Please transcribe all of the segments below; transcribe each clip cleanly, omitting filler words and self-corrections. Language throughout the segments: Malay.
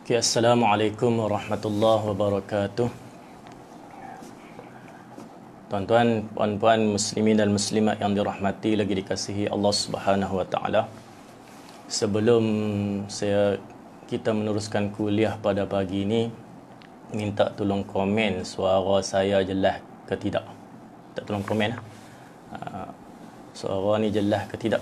Okay, Assalamualaikum warahmatullahi wabarakatuh. Tuan-tuan, puan-puan, muslimin dan muslimat yang dirahmati lagi dikasihi Allah Subhanahu wa taala. Sebelum kita meneruskan kuliah pada pagi ini, minta tolong komen suara saya jelas ke tidak. Tak tolong komen suara ni jelas ke tidak.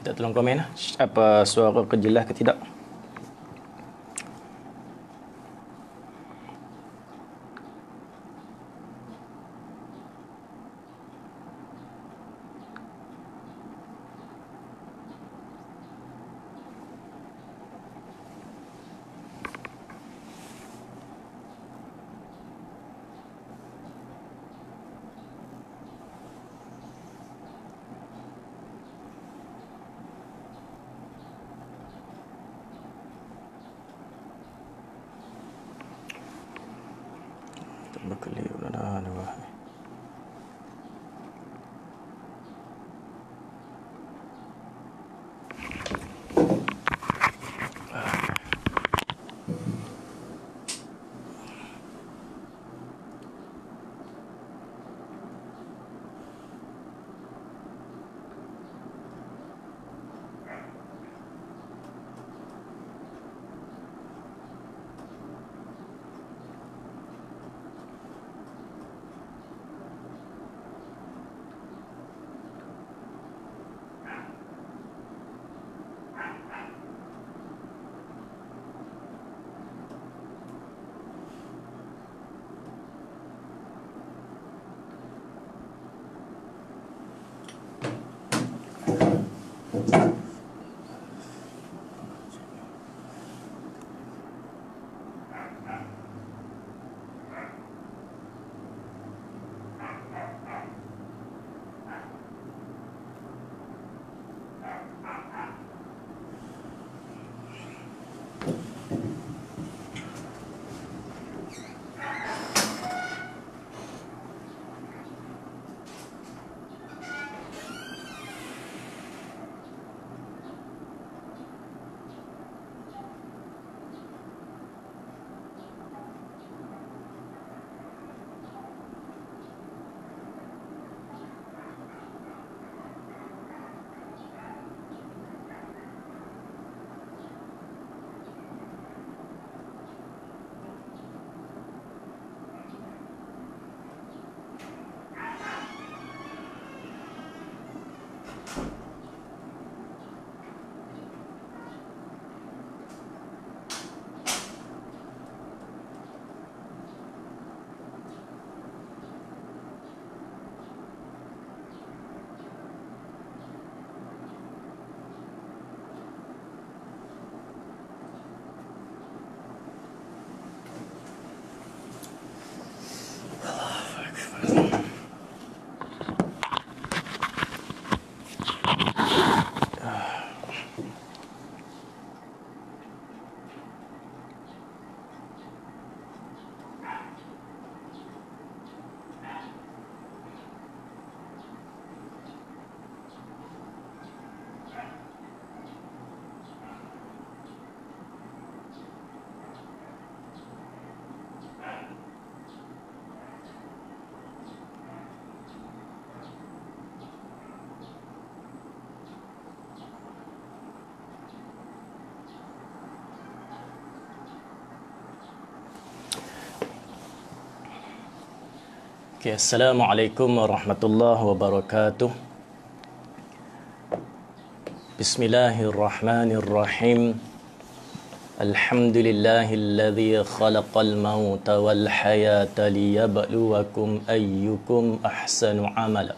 Kita tolong komen apa suara kejelas ke tidak. Okay, Assalamualaikum warahmatullahi wabarakatuh. Bismillahirrahmanirrahim. Alhamdulillahilladzi khalaqal mauta wal hayata liyabluwakum ayyukum ahsanu amala.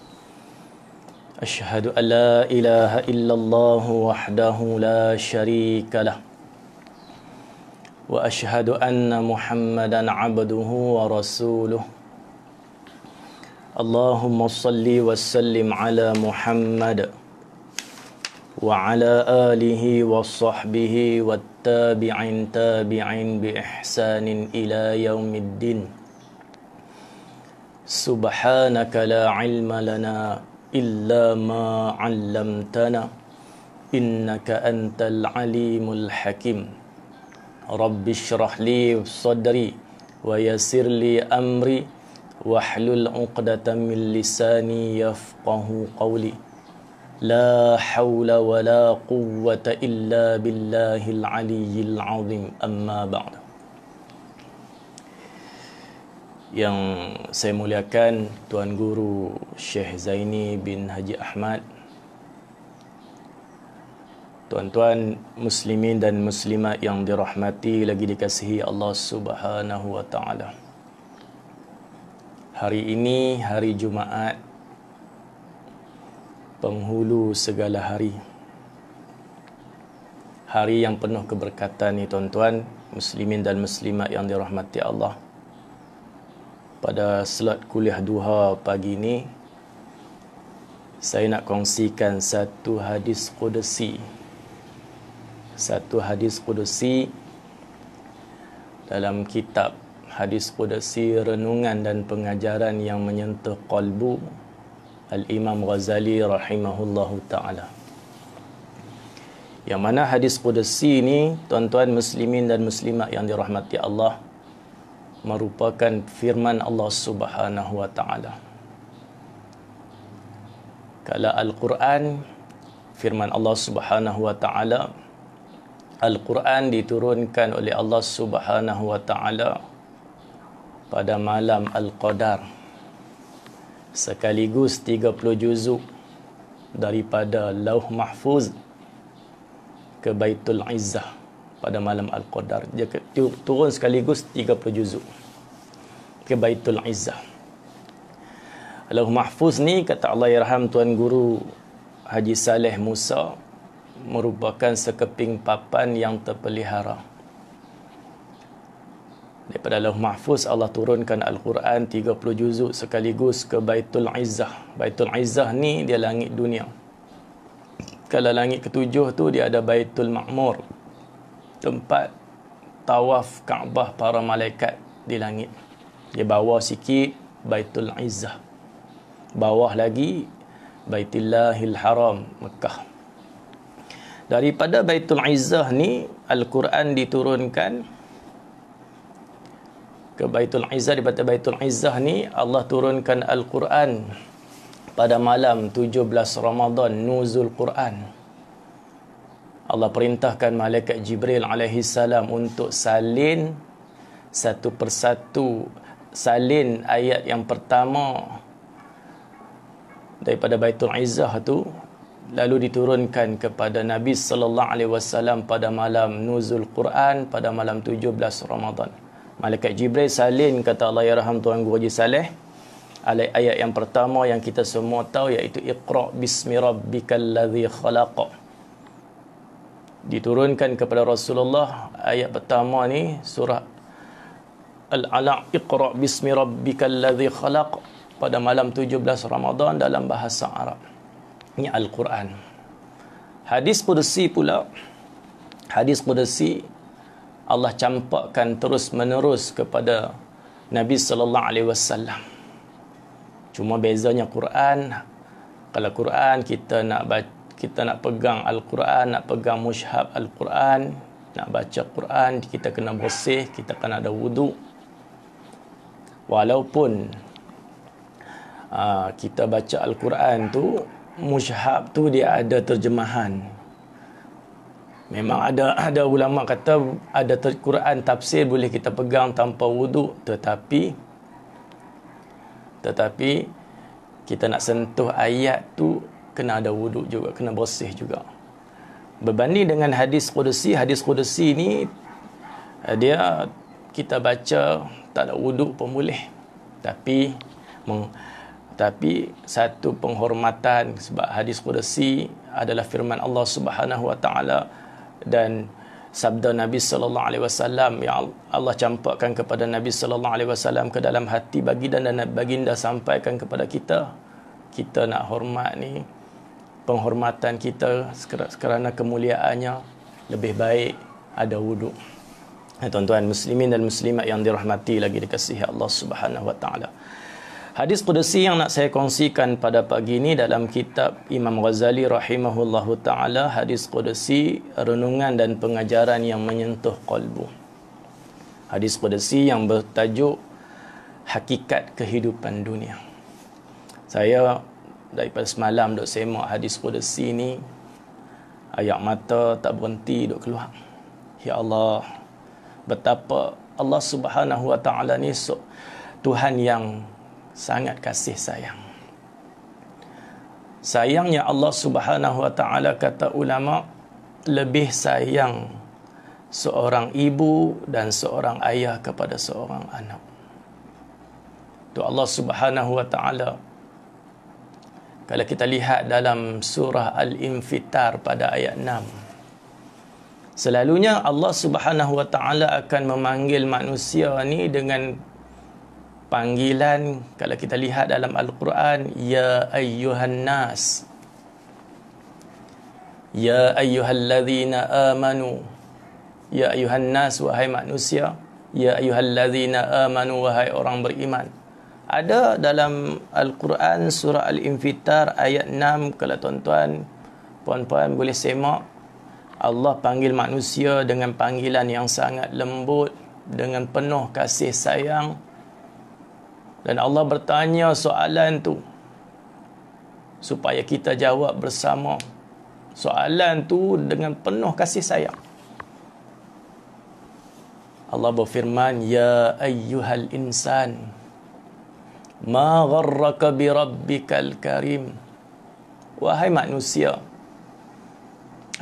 Ashhadu an la ilaha illallah wahdahu la syarika lah. Wa ashhadu anna Muhammadan abduhu wa rasuluh. Allahumma salli wa sallim ala Muhammad wa ala alihi wa sahbihi wa tabi'in bi ihsanin ila yaumiddin. Subhanaka la ilma lana illa ma 'allamtana innaka antal alimul hakim. Rabbi shrah li sadri wa yassir li amri wahlul 'uqdatam min lisani yafqahu qawli. La hawla wa la quwwata illa billahil aliyyil azim. Amma ba'd. Yang saya muliakan Tuan Guru Syekh Zaini bin Haji Ahmad, tuan-tuan muslimin dan muslimat yang dirahmati lagi dikasihi Allah Subhanahu wa taala. Hari ini hari Jumaat, penghulu segala hari. Hari yang penuh keberkatan ni tuan-tuan muslimin dan muslimat yang dirahmati Allah. Pada slot kuliah duha pagi ni, saya nak kongsikan satu hadis qudsi. Satu hadis qudsi dalam kitab Hadis Qudsi, renungan dan pengajaran yang menyentuh qalbu Al-Imam Ghazali rahimahullahu ta'ala. Yang mana hadis Qudsi ni, tuan-tuan muslimin dan muslimat yang dirahmati Allah, merupakan firman Allah Subhanahu wa ta'ala. Kalau Al-Quran, firman Allah Subhanahu wa ta'ala, Al-Quran diturunkan oleh Allah Subhanahu wa ta'ala pada malam Al-Qadar, sekaligus 30 juzuk daripada Lauh Mahfuz ke Baitul Izzah pada malam Al-Qadar. Dia turun sekaligus 30 juzuk ke Baitul Izzah. Lauh Mahfuz ni, kata Allah yarham Tuan Guru Haji Saleh Musa, merupakan sekeping papan yang terpelihara. Daripada Lauh Mahfuz Allah turunkan Al-Quran 30 juzuk sekaligus ke Baitul Izzah. Baitul Izzah ni dia langit dunia. Kalau langit ketujuh tu dia ada Baitul Ma'mur, tempat tawaf Kaabah para malaikat di langit. Dia bawah sikit Baitul Izzah, bawah lagi Baitullahil Haram Mekah. Daripada Baitul Izzah ni Al-Quran diturunkan ke Baitul Izzah. Daripada Baitul Izzah ni Allah turunkan Al-Quran pada malam 17 Ramadan, nuzul Quran. Allah perintahkan malaikat Jibril alaihi salam untuk salin satu persatu, salin ayat yang pertama daripada Baitul Izzah tu, lalu diturunkan kepada Nabi sallallahu alaihi wasallam pada malam nuzul Quran pada malam 17 Ramadan. Malaikat Jibril salin, kata Allah yarham Tuan Guru Haji Saleh, ayat yang pertama yang kita semua tahu, iaitu Iqra bismi rabbikal ladzi khalaq. Diturunkan kepada Rasulullah ayat pertama ni, surah Al-Alaq, Iqra bismi rabbikal ladzi khalaq, pada malam 17 Ramadan dalam bahasa Arab. Ini Al-Quran. Hadis Qudsi pula, hadis Qudsi Allah campakkan terus menerus kepada Nabi sallallahu alaihi wasallam. Cuma bezanya Quran, kalau Quran kita nak pegang Al-Quran, nak pegang mushaf Al-Quran, nak baca Quran, kita kena bersih, kita kena ada wudu. Walaupun kita baca Al-Quran tu, mushaf tu dia ada terjemahan. Memang ada ulama kata ada Quran tafsir boleh kita pegang tanpa wudu, tetapi kita nak sentuh ayat tu kena ada wudu juga, kena bersih juga. Berbanding dengan hadis Qudsi ni dia kita baca tak ada wudu pun boleh. Tapi satu penghormatan, sebab hadis Qudsi adalah firman Allah Subhanahu wa taala dan sabda Nabi sallallahu alaihi wasallam yang Allah campakkan kepada Nabi sallallahu alaihi wasallam ke dalam hati baginda, dan baginda sampaikan kepada kita. Kita nak hormat ni, penghormatan kita kerana kemuliaannya lebih baik ada wudu. Tuan-tuan muslimin dan muslimat yang dirahmati lagi dikasihi Allah Subhanahu wa taala. Hadis Qudsi yang nak saya kongsikan pada pagi ini dalam kitab Imam Ghazali rahimahullahu ta'ala, hadis Qudsi, renungan dan pengajaran yang menyentuh qalbu. Hadis Qudsi yang bertajuk Hakikat Kehidupan Dunia. Saya daripada semalam duk semak hadis Qudsi ni, air mata tak berhenti duk keluar. Ya Allah, betapa Allah Subhanahu wa ta'ala ni Tuhan yang sangat kasih sayang. Sayangnya Allah Subhanahu wa ta'ala, kata ulama, lebih sayang seorang ibu dan seorang ayah kepada seorang anak. Tu Allah Subhanahu wa ta'ala, kalau kita lihat dalam surah Al-Infitar pada ayat 6, selalunya Allah Subhanahu wa ta'ala akan memanggil manusia ni dengan panggilan, kalau kita lihat dalam Al-Quran, ya ayyuhan nas, ya ayyuhalladzina amanu, ya ayyuhan nas, wahai manusia, ya ayyuhalladzina amanu, wahai orang beriman. Ada dalam Al-Quran surah Al-Infitar ayat 6, kalau tuan-tuan puan-puan boleh semak, Allah panggil manusia dengan panggilan yang sangat lembut, dengan penuh kasih sayang. Dan Allah bertanya soalan tu supaya kita jawab bersama. Soalan tu dengan penuh kasih sayang. Allah berfirman, ya ayyuhal insan, ma gharraka bi rabbikal karim. Wahai manusia,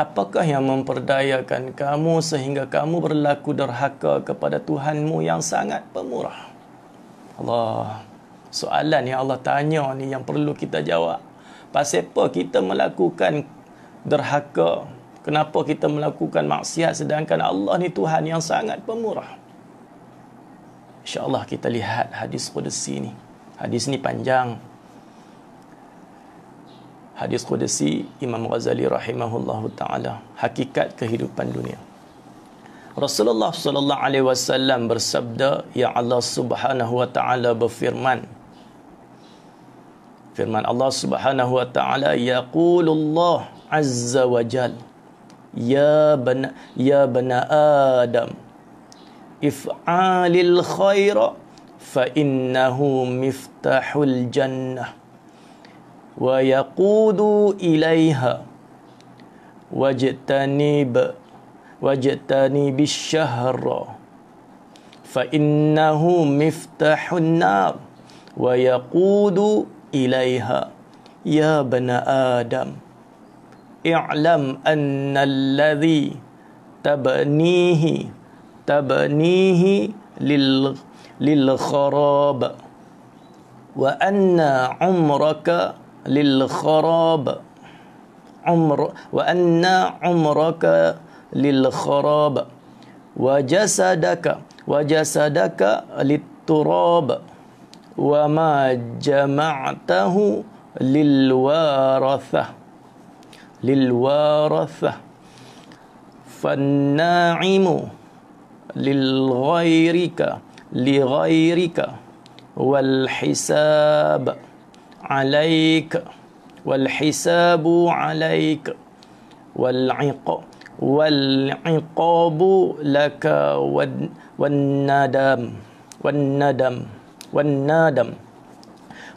apakah yang memperdayakan kamu sehingga kamu berlaku derhaka kepada Tuhanmu yang sangat pemurah? Allah, soalan yang Allah tanya ni yang perlu kita jawab. Pasal apa kita melakukan derhaka Kenapa kita melakukan maksiat sedangkan Allah ni Tuhan yang sangat pemurah? InsyaAllah kita lihat hadis Qudsi ni. Hadis ni panjang. Hadis Qudsi Imam Ghazali rahimahullahu ta'ala. Hakikat kehidupan dunia. Rasulullah sallallahu alaihi wasallam bersabda, ya Allah Subhanahu wa ta'ala berfirman. Firman Allah Subhanahu wa ta'ala, yaqulullah azza wa jal, ya bana Adam, if'alil khaira fa innahu miftahul jannah wa yaqudu ilaiha wajtanibis syahra fa innahu miftahun nar wa yaqudu ilaiha ya bana Adam i'lam anna alladhi tabnihi lil kharab wa anna umraka lil kharab wa anna umraka lil kharab wa jasadaka lit turab wa ma jama'tahu lil warathah fanna'imu lighairika wal hisabu alayka wal iqabu laka wan nadam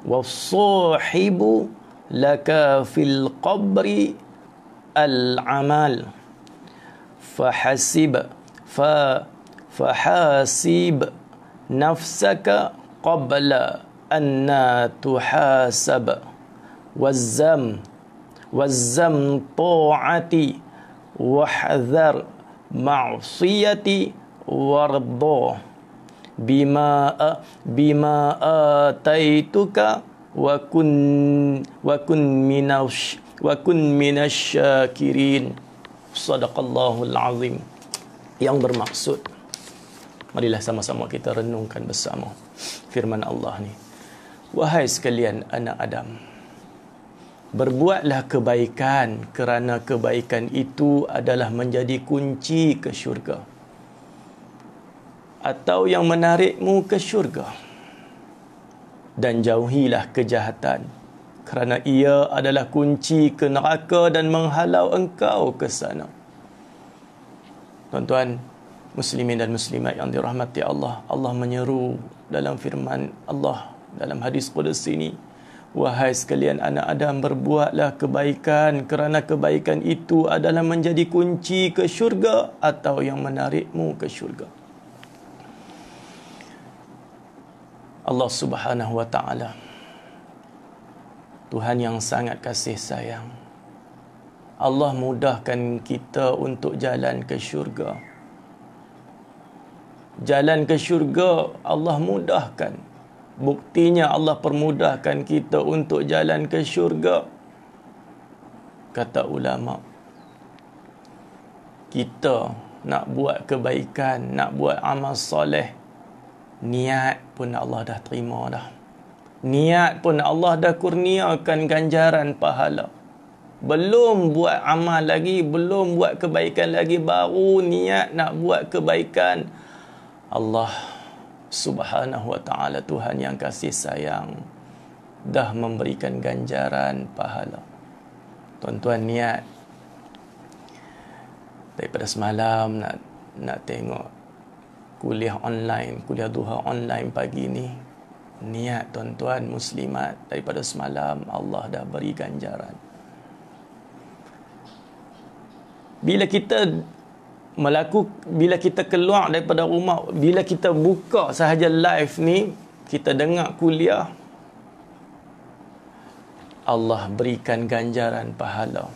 was-sahibu laka fil qabri al-amal fahasib nafsaka qabla anna tuhasab wazzam ta'ati wahdhar ma'siyati warda bima ataituka wa kun minasyakirin. Sadaqallahul azim. Yang bermaksud, marilah sama-sama kita renungkan bersama firman Allah ni. Wahai sekalian anak Adam, berbuatlah kebaikan kerana kebaikan itu adalah menjadi kunci ke syurga atau yang menarikmu ke syurga. Dan jauhilah kejahatan kerana ia adalah kunci ke neraka dan menghalau engkau ke sana. Tuan-tuan muslimin dan muslimat yang dirahmati Allah, Allah menyeru dalam firman Allah dalam hadis Qudsi ini, wahai sekalian anak Adam, berbuatlah kebaikan kerana kebaikan itu adalah menjadi kunci ke syurga atau yang menarikmu ke syurga. Allah Subhanahu wa ta'ala, Tuhan yang sangat kasih sayang, Allah mudahkan kita untuk jalan ke syurga. Jalan ke syurga Allah mudahkan. Buktinya Allah permudahkan kita untuk jalan ke syurga. Kata ulama, kita nak buat kebaikan, nak buat amal soleh, niat pun Allah dah terima dah. Niat pun Allah dah kurniakan ganjaran pahala. Belum buat amal lagi, belum buat kebaikan lagi, baru niat nak buat kebaikan. Allah Subhanahu wa ta'ala, Tuhan yang kasih sayang, dah memberikan ganjaran pahala. Tuan-tuan niat daripada semalam nak tengok kuliah online, kuliah duha online pagi ni. Niat tuan-tuan muslimat, daripada semalam Allah dah beri ganjaran. Bila kita keluar daripada rumah, bila kita buka sahaja live ni, kita dengar kuliah, Allah berikan ganjaran pahala.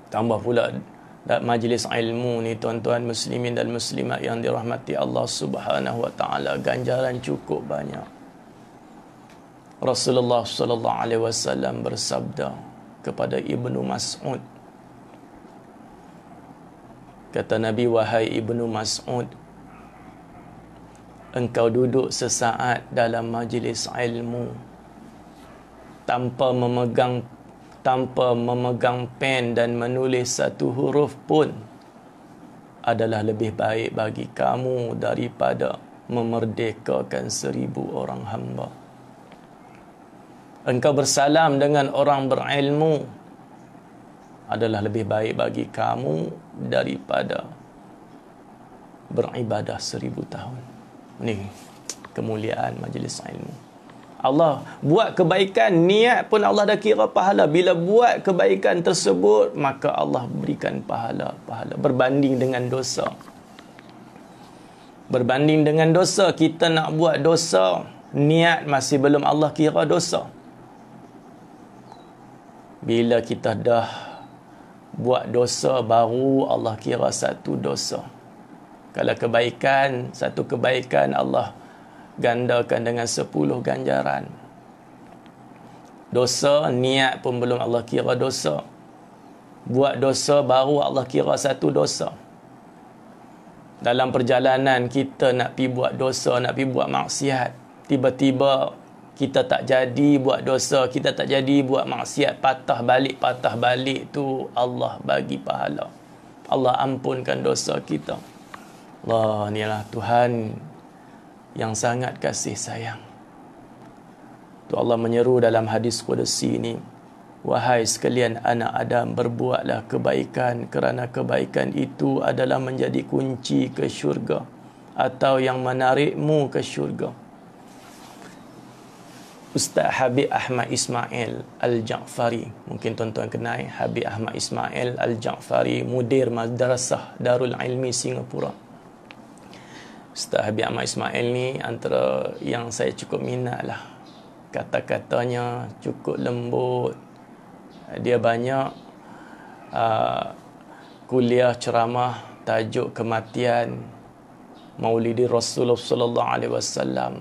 Tambah pula majlis ilmu ni tuan-tuan muslimin dan muslimat yang dirahmati Allah Subhanahu wa ta'ala, ganjaran cukup banyak. Rasulullah sallallahu alaihi wasallam bersabda kepada Ibnu Mas'ud, Kata Nabi, wahai Ibnu Mas'ud, engkau duduk sesaat dalam majlis ilmu tanpa memegang pen dan menulis satu huruf pun adalah lebih baik bagi kamu daripada memerdekakan 1000 orang hamba. Engkau bersalam dengan orang berilmu adalah lebih baik bagi kamu daripada beribadah 1000 tahun. Ini kemuliaan majlis ilmu. Allah buat kebaikan, niat pun Allah dah kira pahala. Bila buat kebaikan tersebut, maka Allah berikan pahala berbanding dengan dosa. Berbanding dengan dosa, kita nak buat dosa, niat masih belum Allah kira dosa. Bila kita dah buat dosa, baru Allah kira satu dosa. Kalau kebaikan, satu kebaikan Allah gandakan dengan 10 ganjaran. Dosa, niat pun belum Allah kira dosa. Buat dosa, baru Allah kira satu dosa. Dalam perjalanan kita nak pi buat dosa, nak pi buat maksiat, tiba-tiba kita tak jadi buat dosa, kita tak jadi buat maksiat, patah balik tu Allah bagi pahala. Allah ampunkan dosa kita. Allah, inilah Tuhan yang sangat kasih sayang. Tu Allah menyeru dalam hadis Qudsi ini, wahai sekalian anak Adam, berbuatlah kebaikan kerana kebaikan itu adalah menjadi kunci ke syurga atau yang menarikmu ke syurga. Ustaz Habib Ahmad Ismail Al-Ja'fari, mungkin tuan-tuan kenal Habib Ahmad Ismail Al-Ja'fari, mudir Madrasah Darul Ilmi Singapura. Ustaz Habib Ahmad Ismail ni antara yang saya cukup minat lah. Kata-katanya cukup lembut. Dia banyak kuliah ceramah tajuk kematian Maulidi Rasulullah sallallahu alaihi wasallam.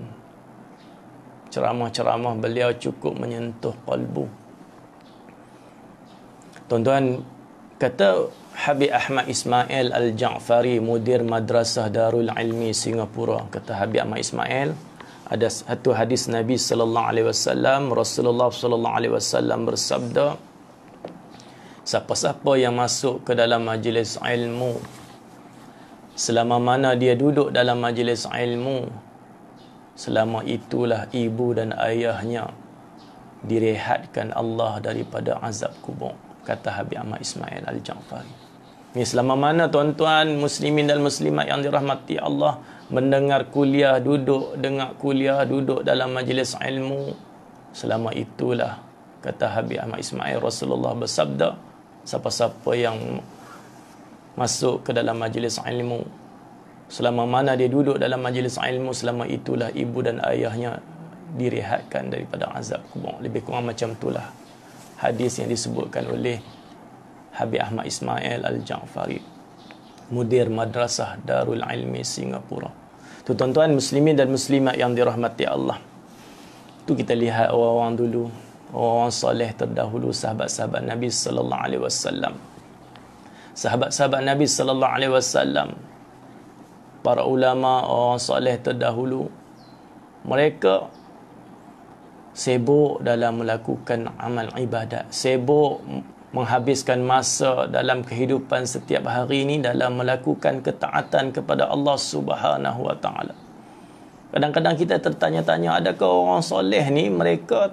Ceramah-ceramah beliau cukup menyentuh qalbu. Tuan-tuan, kata Habib Ahmad Ismail Al-Ja'fari, mudir Madrasah Darul Ilmi Singapura, kata Habib Ahmad Ismail, ada satu hadis Nabi sallallahu alaihi wasallam, Rasulullah sallallahu alaihi wasallam bersabda, siapa-siapa yang masuk ke dalam majlis ilmu, selama mana dia duduk dalam majlis ilmu, selama itulah ibu dan ayahnya direhatkan Allah daripada azab kubur, kata Habib Ahmad Ismail Al-Ja'fari. Ini selama mana tuan-tuan muslimin dan muslimat yang dirahmati Allah mendengar kuliah, dengar kuliah, duduk dalam majlis ilmu, selama itulah, kata Habib Ahmad Ismail, Rasulullah bersabda, siapa-siapa yang masuk ke dalam majlis ilmu, selama mana dia duduk dalam majlis ilmu, selama itulah ibu dan ayahnya direhatkan daripada azab kubur. Lebih kurang macam itulah hadis yang disebutkan oleh Habib Ahmad Ismail Al-Ja'fari, mudir Madrasah Darul Ilmi Singapura. Tu tuan-tuan muslimin dan muslimat yang dirahmati Allah. Tu kita lihat orang-orang dulu, orang soleh terdahulu, sahabat-sahabat Nabi sallallahu alaihi wasallam. Sahabat-sahabat Nabi sallallahu alaihi wasallam, para ulama, orang soleh terdahulu, mereka sibuk dalam melakukan amal ibadat, sibuk menghabiskan masa dalam kehidupan setiap hari ini dalam melakukan ketaatan kepada Allah Subhanahu wa taala. Kadang-kadang kita tertanya-tanya, adakah orang soleh ni mereka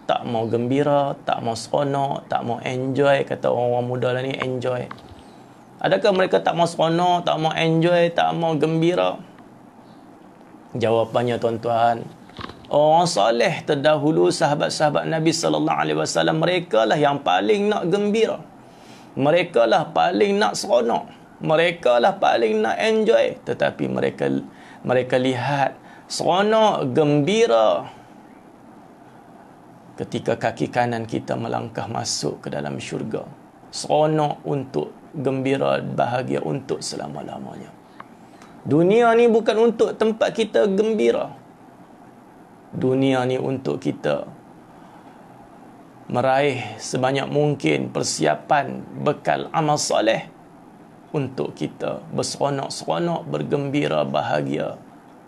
tak mau gembira, tak mau seronok, tak mau enjoy, kata orang muda lah ni, enjoy. Adakah mereka tak mau seronok, tak mau enjoy, tak mau gembira? Jawapannya tuan-tuan, orang soleh terdahulu, sahabat-sahabat Nabi sallallahu alaihi wasallam, mereka lah yang paling nak gembira. Mereka lah paling nak seronok. Mereka lah paling nak enjoy. Tetapi mereka lihat seronok, gembira ketika kaki kanan kita melangkah masuk ke dalam syurga. Seronok untuk gembira, bahagia untuk selama-lamanya. Dunia ni bukan untuk tempat kita gembira. Dunia ni untuk kita meraih sebanyak mungkin persiapan bekal amal soleh untuk kita berseronok-seronok, bergembira, bahagia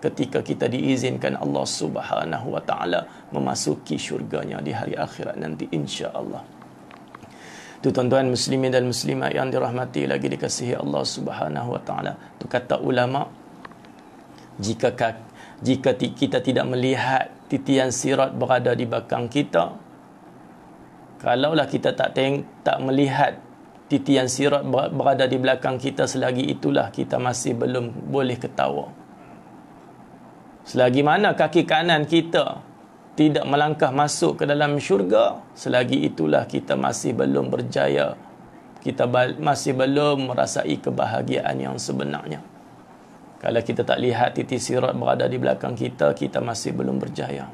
ketika kita diizinkan Allah Subhanahu wa taala memasuki syurganya di hari akhirat nanti, insya-Allah. Tu tuan-tuan muslimin dan muslimat yang dirahmati lagi dikasihi Allah Subhanahu wa taala. Tu kata ulama, jika kita tidak melihat titian sirat berada di belakang kita, kalaulah kita tak melihat titian sirat berada di belakang kita, selagi itulah kita masih belum boleh ketawa. Selagi mana kaki kanan kita tidak melangkah masuk ke dalam syurga, selagi itulah kita masih belum berjaya. Kita masih belum merasai kebahagiaan yang sebenarnya. Kalau kita tak lihat titik sirat berada di belakang kita, kita masih belum berjaya.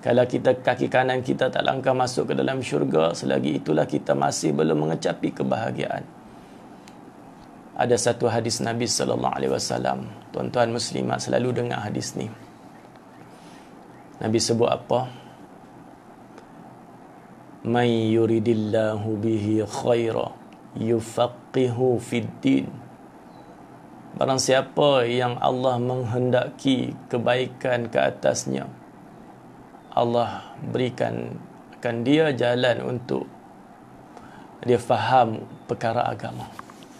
Kalau kaki kanan kita tak langkah masuk ke dalam syurga, selagi itulah kita masih belum mengecapi kebahagiaan. Ada satu hadis Nabi sallallahu alaihi wasallam. Tuan-tuan muslimat selalu dengar hadis ni. Nabi sebut apa? May yuridillahu bihi khaira yufaqihu fid din. Barang siapa yang Allah menghendaki kebaikan ke atasnya, Allah berikan dia jalan untuk dia faham perkara agama.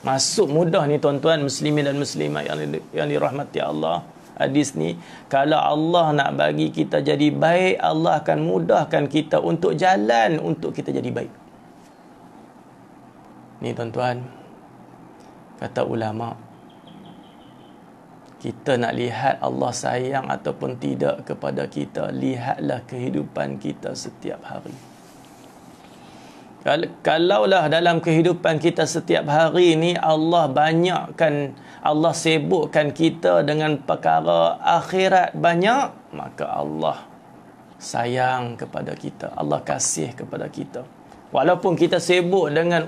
Masuk mudah ni tuan-tuan muslimin dan muslimat yang dirahmati Allah. Hadis ni, kalau Allah nak bagi kita jadi baik, Allah akan mudahkan kita untuk jalan untuk kita jadi baik. Ni tuan-tuan, kata ulama, kita nak lihat Allah sayang ataupun tidak kepada kita, lihatlah kehidupan kita setiap hari. Kalaulah dalam kehidupan kita setiap hari ni Allah sibukkan kita dengan perkara akhirat banyak, maka Allah sayang kepada kita, Allah kasih kepada kita. Walaupun kita sibuk dengan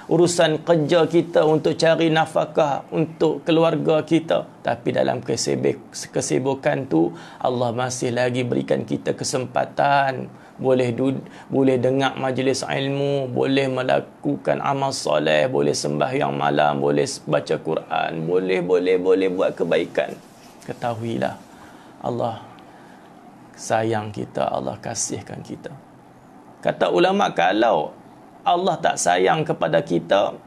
urusan kerja kita untuk cari nafkah untuk keluarga kita, tapi dalam kesibukan tu Allah masih lagi berikan kita kesempatan boleh dengar majlis ilmu, boleh melakukan amal soleh, boleh sembahyang malam, boleh baca Quran, boleh buat kebaikan. Ketahuilah Allah sayang kita, Allah kasihkan kita. Kata ulama, kalau Allah tak sayang kepada kita,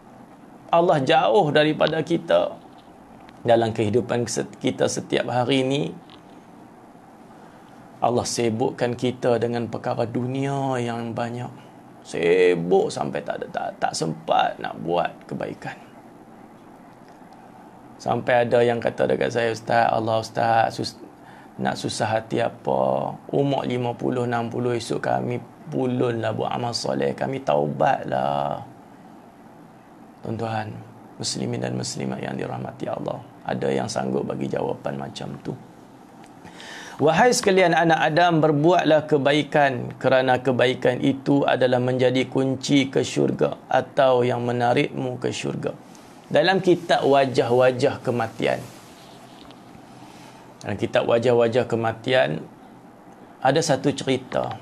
Allah jauh daripada kita dalam kehidupan kita setiap hari ni, Allah sibukkan kita dengan perkara dunia yang banyak. Sibuk sampai tak sempat nak buat kebaikan. Sampai ada yang kata dekat saya, Ustaz, nak susah hati apa? Umur 50, 60 esok kami pulunlah buat amal soleh, kami taubatlah. Tuan-tuan muslimin dan muslimat yang dirahmati Allah, ada yang sanggup bagi jawapan macam tu? Wahai sekalian anak Adam, berbuatlah kebaikan, kerana kebaikan itu adalah menjadi kunci ke syurga atau yang menarikmu ke syurga. Dalam kitab Wajah-Wajah Kematian, dalam kitab Wajah-Wajah Kematian, ada satu cerita.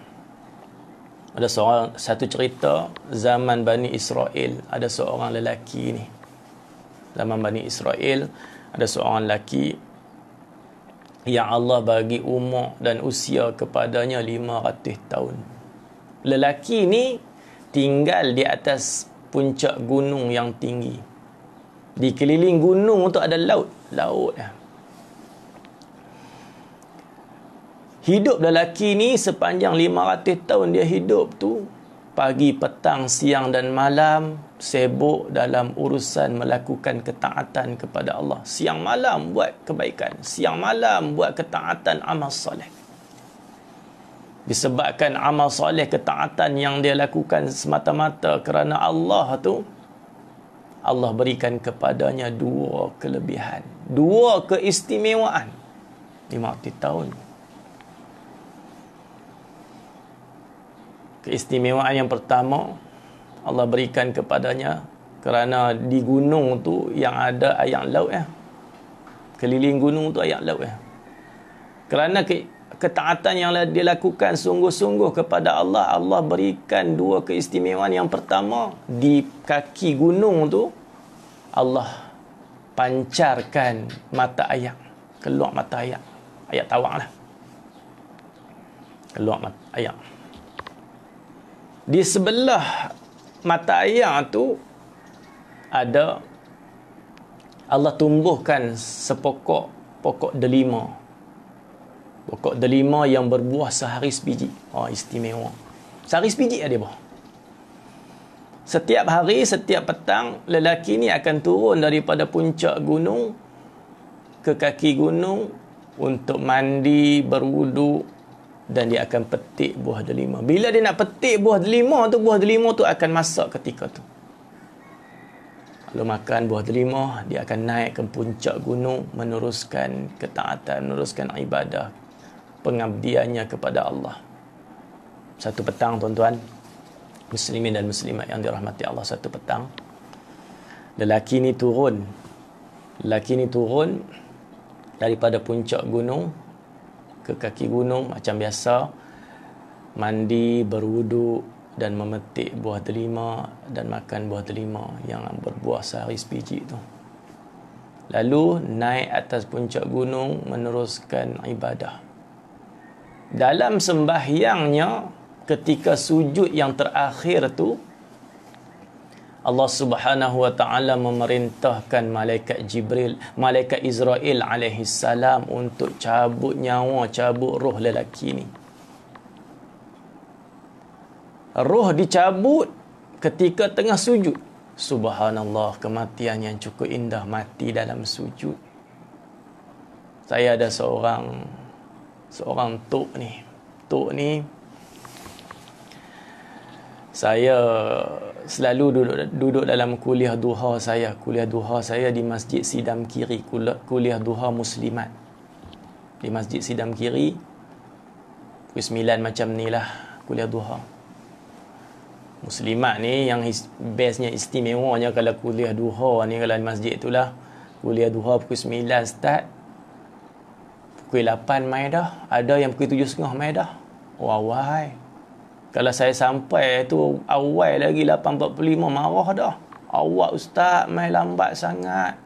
Ada satu cerita zaman Bani Israel. Ada seorang lelaki ni. Zaman Bani Israel, ada seorang lelaki yang Allah bagi umur dan usia kepadanya 500 tahun. Lelaki ni tinggal di atas puncak gunung yang tinggi. Di keliling gunung tu ada laut. Hidup lelaki ni sepanjang 500 tahun dia hidup tu, pagi, petang, siang dan malam sibuk dalam urusan melakukan ketaatan kepada Allah. Siang malam buat kebaikan, siang malam buat ketaatan amal soleh. Disebabkan amal soleh, ketaatan yang dia lakukan semata-mata kerana Allah tu, Allah berikan kepadanya dua kelebihan, dua keistimewaan. 500 tahun. Keistimewaan yang pertama, Allah berikan kepadanya kerana di gunung tu yang ada air laut keliling gunung tu air laut Kerana ketaatan yang dia lakukan sungguh-sungguh kepada Allah, Allah berikan dua keistimewaan. Yang pertama, di kaki gunung tu Allah pancarkan mata air, keluar mata air, ayat tawak lah, keluar mata air. Di sebelah mata air tu ada, Allah tumbuhkan pokok delima. Pokok delima yang berbuah sehari sebiji. Oh, istimewa. Sehari sebiji ada buah. Setiap hari, setiap petang, lelaki ni akan turun daripada puncak gunung ke kaki gunung untuk mandi, berwuduk, dan dia akan petik buah delima. Bila dia nak petik buah delima tu akan masak ketika tu. Lalu makan buah delima, dia akan naik ke puncak gunung, meneruskan ketaatan, meneruskan ibadah, pengabdiannya kepada Allah. Satu petang, tuan-tuan muslimin dan muslimat yang dirahmati Allah, satu petang lelaki ni turun daripada puncak gunung ke kaki gunung macam biasa, mandi, berwuduk dan memetik buah delima dan makan buah delima yang berbuah sehari sebiji tu. Lalu naik atas puncak gunung meneruskan ibadah. Dalam sembahyangnya, ketika sujud yang terakhir tu, Allah Subhanahu wa taala memerintahkan malaikat Jibril, malaikat Israel alaihi salam untuk cabut nyawa, cabut roh lelaki ni. Roh dicabut ketika tengah sujud. Subhanallah, kematian yang cukup indah, mati dalam sujud. Saya ada seorang tok ni saya selalu duduk dalam kuliah duha saya. Kuliah duha saya di Masjid Sidam Kiri, kuliah duha muslimat di Masjid Sidam Kiri. Pukul 9 macam ni lah kuliah duha. Muslimat ni yang bestnya, istimewanya kalau kuliah duha ni, kalau di masjid itulah kuliah duha pukul 9 start, pukul 8 mai dah, ada yang pukul 7.30 mai dah. Wahai, kalau saya sampai tu awal lagi 8.45, marah dah. Awak ustaz mai lambat sangat.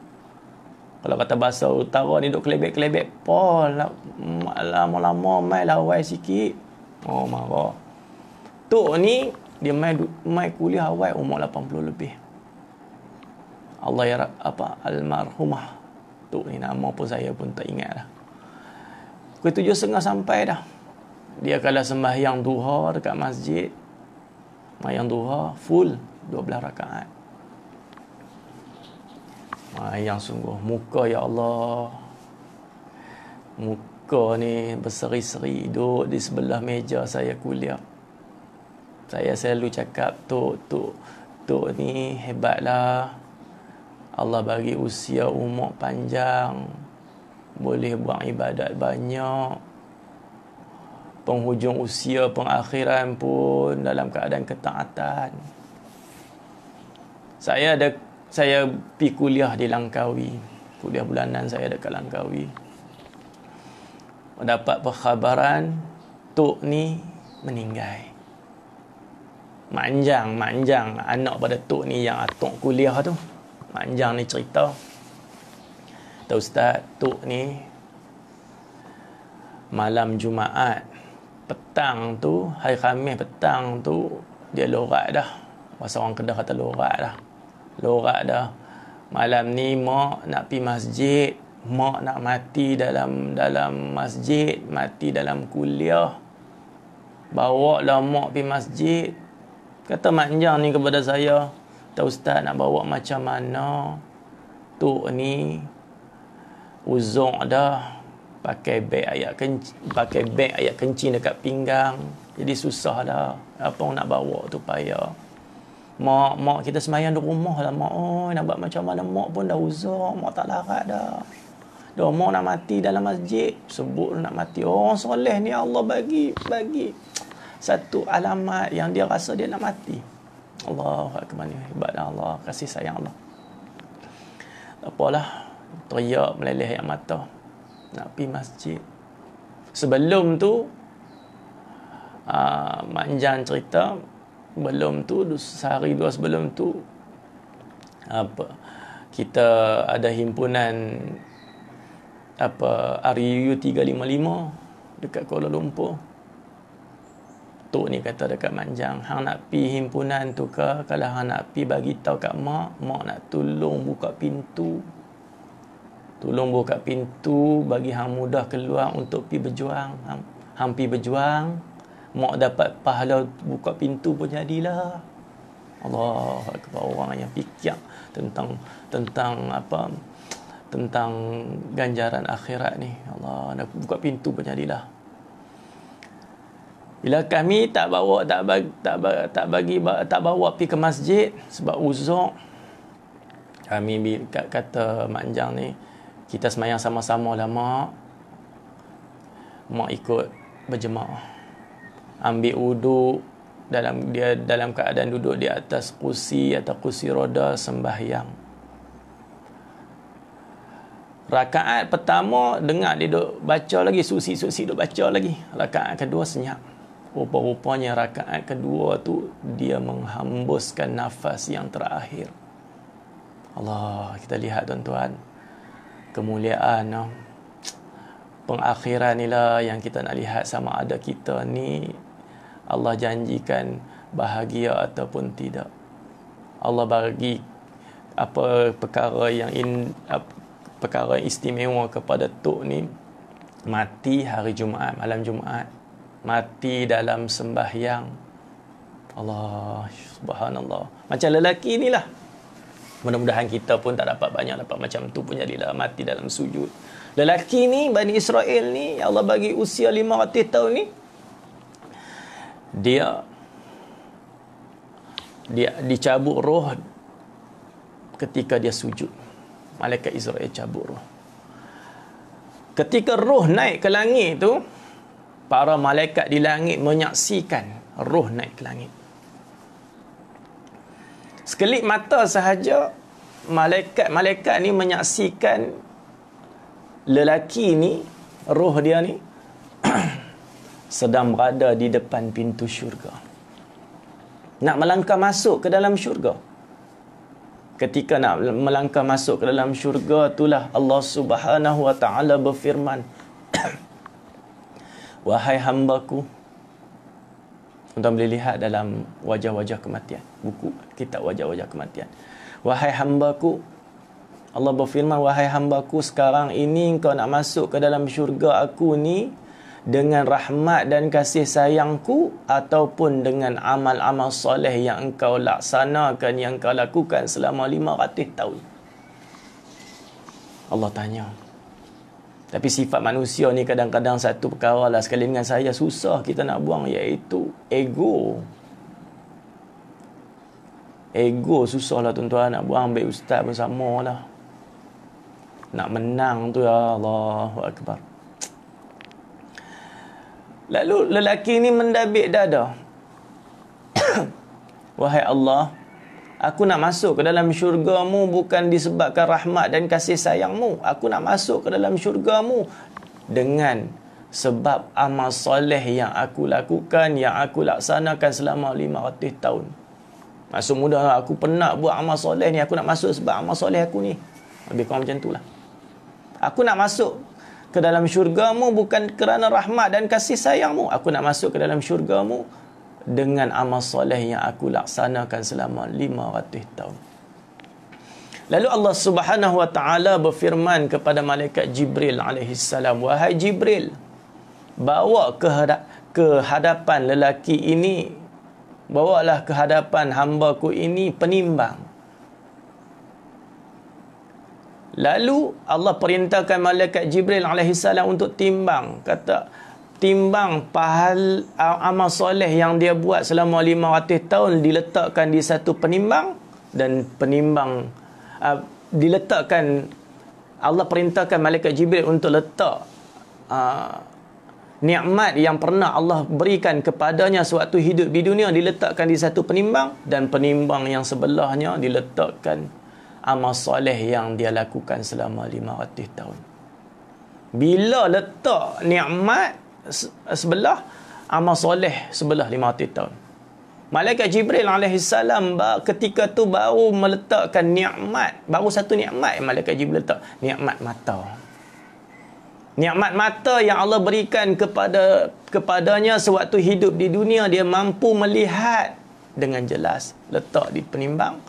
Kalau kata bahasa utara ni duk kelebek-kelebek, pol lama-lama mai lawai sikit. Oh, marah. Tok ni dia mai kuliah awal umur 80 lebih. Allah ya almarhumah. Tok ni nama pun saya pun tak ingat dah. Pukul 7.30 sampai dah. Dia kalau sembahyang duha dekat masjid, sembahyang duha full 12 rakaat. Yang sungguh muka, ya Allah, muka ni berseri-seri duduk di sebelah meja saya kuliah. Saya selalu cakap, Tok ni hebatlah. Allah bagi usia umur panjang, boleh buat ibadat banyak. Penghujung usia, pengakhiran pun dalam keadaan ketaatan. Saya pergi kuliah di Langkawi. Kuliah bulanan saya dekat Langkawi. Dapat perkhabaran Tok ni meninggal. Manjang anak pada Tok ni yang atuk kuliah tu. Manjang ni cerita, tahu ustaz, Tok ni malam Jumaat petang tu, hari Khamis petang tu, dia lorak dah. Bahasa orang Kedah kata lorak dah. Malam ni mak nak pergi masjid, mak nak mati dalam masjid, mati dalam kuliah. Bawa lah mak pergi masjid. Kata Mak Njang ni kepada saya, tahu ustaz nak bawa macam mana? Tok ni uzuk dah, pakai beg ayat kencing dekat pinggang. Jadi susah dah. Apa nak bawa tu payah. Mak kita semayang di rumah lah mak. Oh, nak buat macam mana? Mak pun dah uzuk, mak tak larat dah. Dah mak nak mati dalam masjid. Sebut nak mati. Oh, soleh ni Allah bagi satu alamat yang dia rasa dia nak mati. Allah akbar, hebat Allah, kasih sayang Allah. Tak apalah, teriak meleleh air mata nak pergi masjid. Sebelum tu Mak Njan cerita, belum tu sehari dua sebelum tu kita ada himpunan RUU 355 dekat Kuala Lumpur. Tok ni kata dekat Manjang, hang nak pi himpunan tu ke? Kalau hang nak pi, bagi tahu kat mak nak tolong buka pintu. Tolong buka pintu bagi hang mudah keluar untuk pi berjuang. Hang pi berjuang, mak dapat pahala buka pintu pun jadilah. Allah Akbar, orang yang fikir tentang ganjaran akhirat ni. Allah, nak buka pintu pun jadilah. Bila kami tak bawa pi ke masjid sebab uzur, kami kata Manjang ni, kita semayang sama-sama lah mak. Mak ikut berjemaah, ambil wuduk dalam keadaan duduk di atas kursi atau kursi roda, sembahyang. Rakaat pertama dengar dia duk baca lagi, susi duk baca lagi. Rakaat kedua senyap. Rupa-rupanya rakaat kedua tu dia menghembuskan nafas yang terakhir. Allah, kita lihat tuan-tuan, kemuliaan pengakhiran inilah yang kita nak lihat, sama ada kita ni Allah janjikan bahagia ataupun tidak. Allah bagi apa perkara yang istimewa kepada tok ni, mati hari Jumaat, malam Jumaat, mati dalam sembahyang. Allah, subhanallah. Macam lelaki ni lah. Mudah-mudahan kita pun tak dapat macam tu pun jadilah, mati dalam sujud. Lelaki ni, Bani Israel ni, Allah bagi usia 500 tahun ni, dia dicabut roh ketika dia sujud. Malaikat Israel cabut roh. Ketika roh naik ke langit tu, para malaikat di langit menyaksikan roh naik ke langit. Sekelip mata sahaja malaikat ni menyaksikan lelaki ni, roh dia ni sedang berada di depan pintu syurga, nak melangkah masuk ke dalam syurga. Ketika nak melangkah masuk ke dalam syurga, itulah Allah Subhanahu wa ta'ala berfirman, wahai hambaku. Tuan-tuan boleh lihat dalam wajah-wajah kematian, buku kitab wajah-wajah kematian. Wahai hambaku, Allah berfirman, wahai hambaku, sekarang ini engkau nak masuk ke dalam syurga aku ni dengan rahmat dan kasih sayangku, ataupun dengan amal-amal soleh yang engkau laksanakan, yang engkau lakukan selama 500 tahun. Allah tanya. Tapi sifat manusia ni kadang-kadang satu perkara lah sekali dengan saya susah kita nak buang, iaitu ego. Ego susah lah tuan-tuan nak buang. Ambil ustaz pun sama lah. Nak menang tu, ya Allahu Akbar. Lalu lelaki ni mendabik dada. Wahai Allah, aku nak masuk ke dalam syurga-Mu bukan disebabkan rahmat dan kasih sayang-Mu. Aku nak masuk ke dalam syurga-Mu dengan sebab amal soleh yang aku lakukan, yang aku laksanakan selama 500 tahun. Maksud mudah, aku penat buat amal soleh ni, aku nak masuk sebab amal soleh aku ni. Lebih kurang macam tu lah. Aku nak masuk ke dalam syurga-Mu bukan kerana rahmat dan kasih sayang-Mu. Aku nak masuk ke dalam syurga-Mu dengan amal soleh yang aku laksanakan selama 500 tahun. Lalu Allah Subhanahu wa ta'ala berfirman kepada malaikat Jibril alaihissalam, wahai Jibril, bawa ke hadapan lelaki ini, bawalah ke hadapan hambaku ini penimbang. Lalu Allah perintahkan malaikat Jibril alaihissalam untuk timbang. Kata, timbang pahala amal soleh yang dia buat selama 500 tahun diletakkan di satu penimbang, dan penimbang diletakkan, Allah perintahkan malaikat Jibril untuk letak nikmat yang pernah Allah berikan kepadanya sewaktu hidup di dunia, diletakkan di satu penimbang, dan penimbang yang sebelahnya diletakkan amal soleh yang dia lakukan selama 500 tahun. Bila letak nikmat sebelah, amal soleh sebelah 500 tahun. Malaikat Jibril alaihissalam ketika tu baru meletakkan nikmat, baru satu nikmat yang Malaikat Jibril letak, nikmat mata. Nikmat mata yang Allah berikan kepadanya sewaktu hidup di dunia, dia mampu melihat dengan jelas. Letak di penimbang,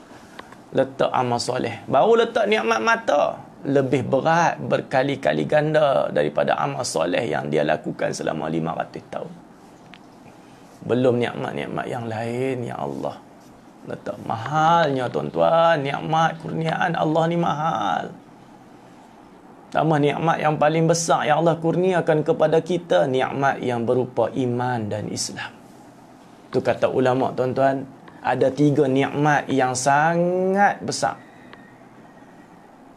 letak amal soleh. Baru letak nikmat mata, lebih berat berkali-kali ganda daripada amal soleh yang dia lakukan selama 500 tahun. Belum nikmat-nikmat yang lain, ya Allah. Letak mahalnya tuan-tuan, nikmat kurniaan Allah ni mahal. Tambah nikmat yang paling besar yang Allah kurniakan kepada kita, nikmat yang berupa iman dan Islam. Tu kata ulama tuan-tuan, ada 3 nikmat yang sangat besar.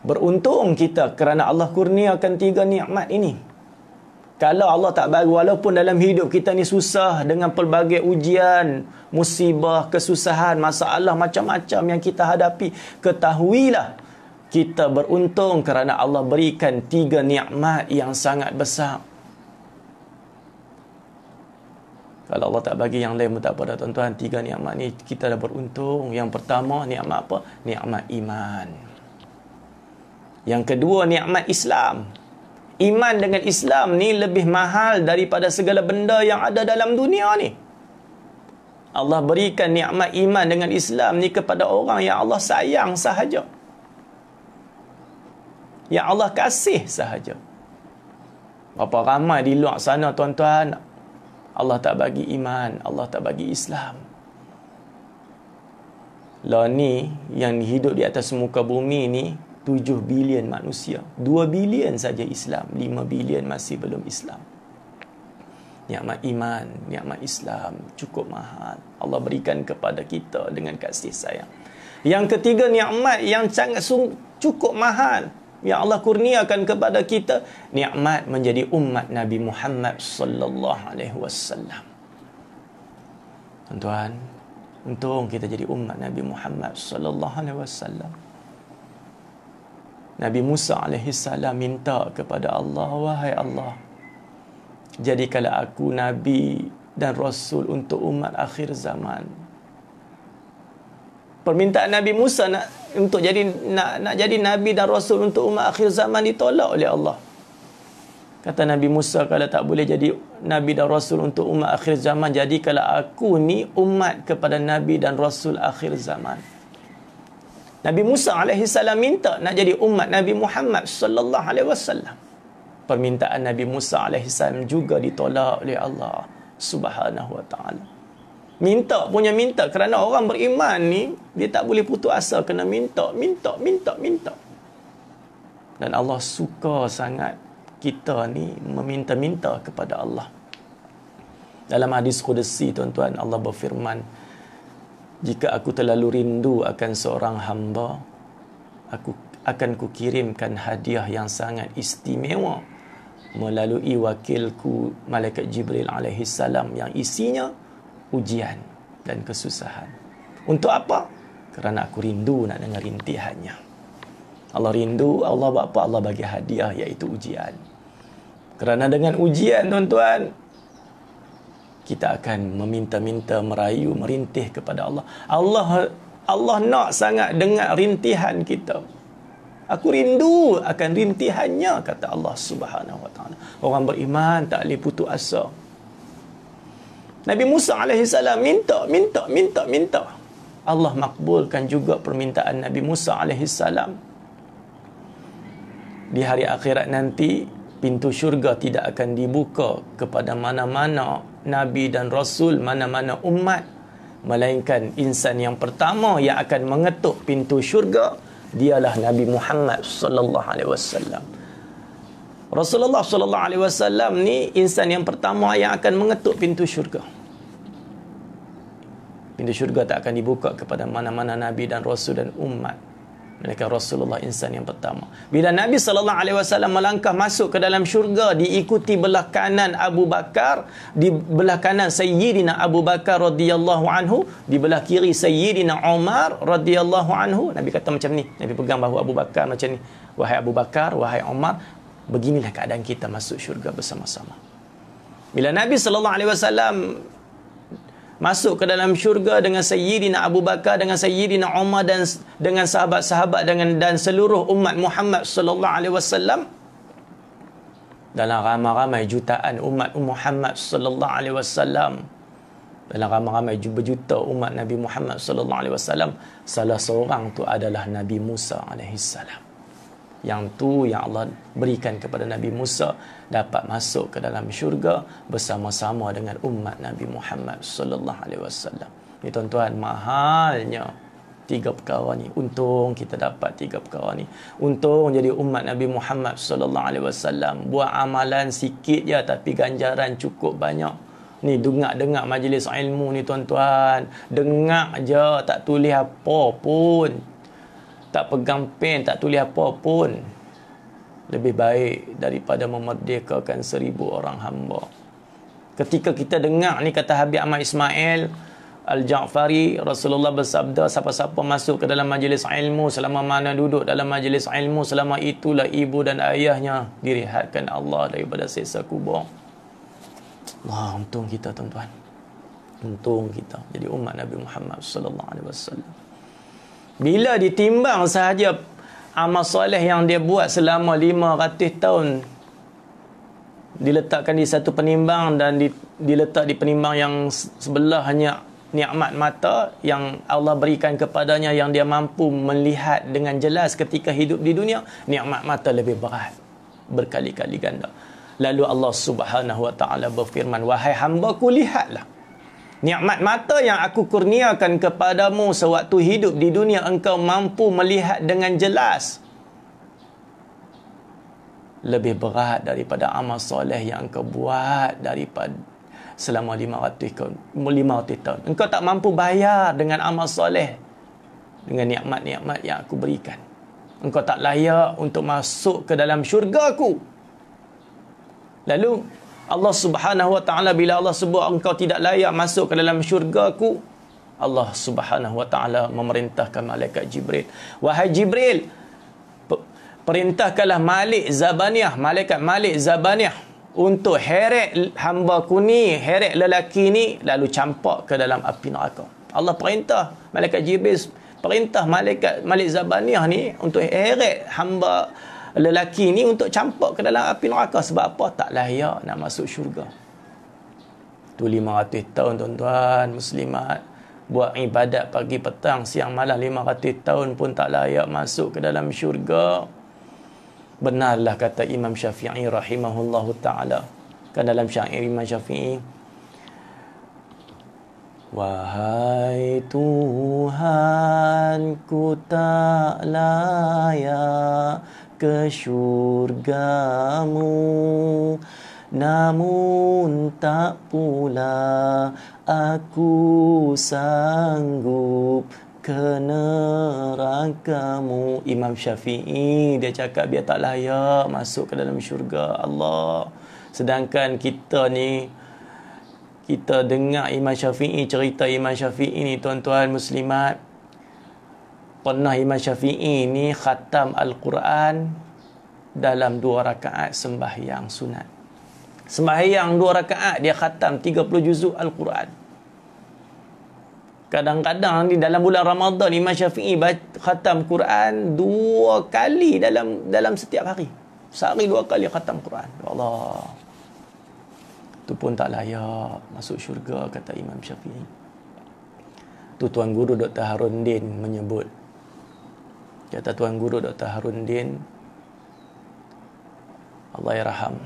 Beruntung kita kerana Allah kurniakan 3 nikmat ini. Kalau Allah tak bagi, walaupun dalam hidup kita ni susah dengan pelbagai ujian, musibah, kesusahan, masalah macam-macam yang kita hadapi, ketahuilah kita beruntung kerana Allah berikan 3 nikmat yang sangat besar. Kalau Allah tak bagi yang lain pun tak apa dah tuan-tuan. 3 nikmat ni kita dah beruntung. Yang pertama, nikmat apa? Nikmat iman. Yang kedua, nikmat Islam. Iman dengan Islam ni lebih mahal daripada segala benda yang ada dalam dunia ni. Allah berikan nikmat iman dengan Islam ni kepada orang yang Allah sayang sahaja, yang Allah kasih sahaja. Berapa ramai di luar sana tuan-tuan, Allah tak bagi iman, Allah tak bagi Islam. Lah ni yang hidup di atas muka bumi ni 7 bilion manusia. 2 bilion saja Islam. 5 bilion masih belum Islam. Nikmat iman, nikmat Islam cukup mahal. Allah berikan kepada kita dengan kasih sayang. Yang ketiga, nikmat yang sangat cukup mahal yang Allah kurniakan kepada kita, nikmat menjadi umat Nabi Muhammad sallallahu alaihi wasallam. Tuan-tuan, untung kita jadi umat Nabi Muhammad sallallahu alaihi wasallam. Nabi Musa alaihissalam minta kepada Allah, wahai Allah, jadikanlah aku Nabi dan Rasul untuk umat akhir zaman. Permintaan Nabi Musa nak jadi Nabi dan Rasul untuk umat akhir zaman ditolak oleh Allah. Kata Nabi Musa, kalau tak boleh jadi Nabi dan Rasul untuk umat akhir zaman, jadikanlah aku ni umat kepada Nabi dan Rasul akhir zaman. Nabi Musa alaihissalam minta nak jadi umat Nabi Muhammad sallallahu alaihi wasallam. Permintaan Nabi Musa alaihissalam juga ditolak oleh Allah Subhanahu wa taala. Minta kerana orang beriman ni dia tak boleh putus asa, kena minta. Dan Allah suka sangat kita ni meminta-minta kepada Allah. Dalam hadis qudsi tuan-tuan, Allah berfirman, jika aku terlalu rindu akan seorang hamba, aku akan kukirimkan hadiah yang sangat istimewa melalui wakilku Malaikat Jibril alaihissalam yang isinya ujian dan kesusahan. Untuk apa? Kerana aku rindu nak dengar rintihannya. Allah rindu, Allah buat apa? Allah bagi hadiah, iaitu ujian. Kerana dengan ujian tuan-tuan, kita akan meminta-minta, merayu, merintih kepada Allah. Allah nak sangat dengar rintihan kita. Aku rindu akan rintihannya, kata Allah Subhanahu wa taala. Orang beriman tak boleh putus asa. Nabi Musa alaihissalam minta. Allah makbulkan juga permintaan Nabi Musa alaihissalam. Di hari akhirat nanti, pintu syurga tidak akan dibuka kepada mana-mana Nabi dan Rasul, mana-mana umat, melainkan insan yang pertama yang akan mengetuk pintu syurga dialah Nabi Muhammad sallallahu alaihi wasallam. Rasulullah sallallahu alaihi wasallam ni insan yang pertama yang akan mengetuk pintu syurga. Pintu syurga tak akan dibuka kepada mana-mana Nabi dan Rasul dan umat, melainkan Rasulullah insan yang pertama. Bila Nabi sallallahu alaihi wasallam melangkah masuk ke dalam syurga, diikuti belah kanan Abu Bakar, di belah kanan Sayyidina Abu Bakar radhiyallahu anhu, di belah kiri Sayyidina Umar radhiyallahu anhu. Nabi kata macam ni, Nabi pegang bahu Abu Bakar macam ni, wahai Abu Bakar, wahai Umar, beginilah keadaan kita masuk syurga bersama-sama. Bila Nabi sallallahu alaihi wasallam masuk ke dalam syurga dengan Sayyidina Abu Bakar, dengan Sayyidina Umar dan dengan sahabat-sahabat dan seluruh umat Muhammad sallallahu alaihi wasallam. Dalam ramai-ramai jutaan umat Muhammad sallallahu alaihi wasallam, dalam ramai-ramai berjuta umat Nabi Muhammad sallallahu alaihi wasallam, salah seorang tu adalah Nabi Musa alaihi salam. Yang tu yang Allah berikan kepada Nabi Musa dapat masuk ke dalam syurga bersama-sama dengan umat Nabi Muhammad sallallahu alaihi wasallam. Ni tuan-tuan, mahalnya tiga perkara ni. Untung kita dapat tiga perkara ni. Untung jadi umat Nabi Muhammad sallallahu alaihi wasallam. Buat amalan sikit je tapi ganjaran cukup banyak. Ni dengar majlis ilmu ni tuan-tuan. Dengar je, tak tulis apa pun. Tak pegang pen, tak tulis apa pun. Lebih baik daripada memerdekakan 1000 orang hamba. Ketika kita dengar ni kata Habib Ahmad Ismail Al-Ja'fari, Rasulullah bersabda, siapa-siapa masuk ke dalam majlis ilmu, selama mana duduk dalam majlis ilmu, selama itulah ibu dan ayahnya direhatkan Allah daripada siksa kubur. Wah, untung kita tuan-tuan. Untung kita jadi umat Nabi Muhammad sallallahu alaihi wasallam. Bila ditimbang sahaja amal soleh yang dia buat selama 500 tahun, diletakkan di satu penimbang dan diletak di penimbang yang sebelah hanya nikmat mata yang Allah berikan kepadanya, yang dia mampu melihat dengan jelas ketika hidup di dunia, nikmat mata lebih berat berkali-kali ganda. Lalu Allah Subhanahu wa taala berfirman, wahai hamba-Ku, lihatlah nikmat mata yang aku kurniakan kepadamu sewaktu hidup di dunia, engkau mampu melihat dengan jelas, lebih berat daripada amal soleh yang engkau buat daripada selama 500 tahun. Engkau tak mampu bayar dengan amal soleh, dengan nikmat-nikmat yang aku berikan. Engkau tak layak untuk masuk ke dalam syurga-Ku. Lalu Allah Subhanahu wa taala, bila Allah sebut engkau tidak layak masuk ke dalam syurga-Ku, Allah Subhanahu wa taala memerintahkan malaikat Jibril, wahai Jibril, perintahkanlah Malik Zabaniah, malaikat Malik Zabaniah, untuk heret hamba-Ku ni, heret lelaki ni, lalu campak ke dalam api neraka. Allah perintah malaikat Jibril, perintah malaikat Malik Zabaniah ni untuk heret hamba lelaki ni untuk campak ke dalam api neraka. Sebab apa? Tak layak nak masuk syurga. Tu 500 tahun tuan-tuan muslimat buat ibadat pagi petang siang malam, 500 tahun pun tak layak masuk ke dalam syurga. Benarlah kata Imam Syafi'i rahimahullahu ta'ala, kan dalam syair Imam Syafi'i, wahai Tuhan, ku tak layak ke syurga-Mu, namun tak pula aku sanggup ke neraka-Mu. Imam Syafi'i dia cakap dia tak layak masuk ke dalam syurga Allah. Sedangkan kita ni, kita dengar Imam Syafi'i, cerita Imam Syafi'i ni tuan-tuan muslimat, pernah Imam Syafi'i ni khatam Al-Quran dalam 2 rakaat sembahyang sunat. Sembahyang 2 rakaat dia khatam 30 juzuk Al-Quran. Kadang-kadang di dalam bulan Ramadan Imam Syafi'i khatam Quran 2 kali dalam setiap hari. Sehari 2 kali khatam Quran. Ya Allah, tu pun tak layak masuk syurga kata Imam Syafi'i. Tu Tuan Guru Dr. Harundin menyebut. Kata Tuan Guru Dr. Harundin, Allah yarham,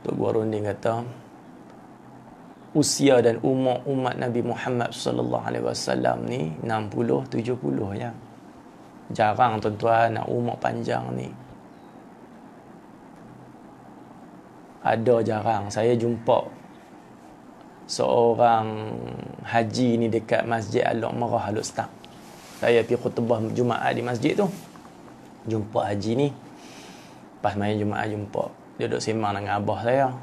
Tuan Guru Harundin kata, usia dan umur umat Nabi Muhammad sallallahu alaihi wasallam ni 60 70 ya. Jarang tuan-tuan nak umur panjang ni. Ada jarang. Saya jumpa seorang haji ni dekat Masjid Al-Umarah Al-Ustaz. Saya pergi khutbah Jumaat di masjid tu. Jumpa haji ni. Pas main Jumaat jumpa. Dia duduk sembang dengan abah saya.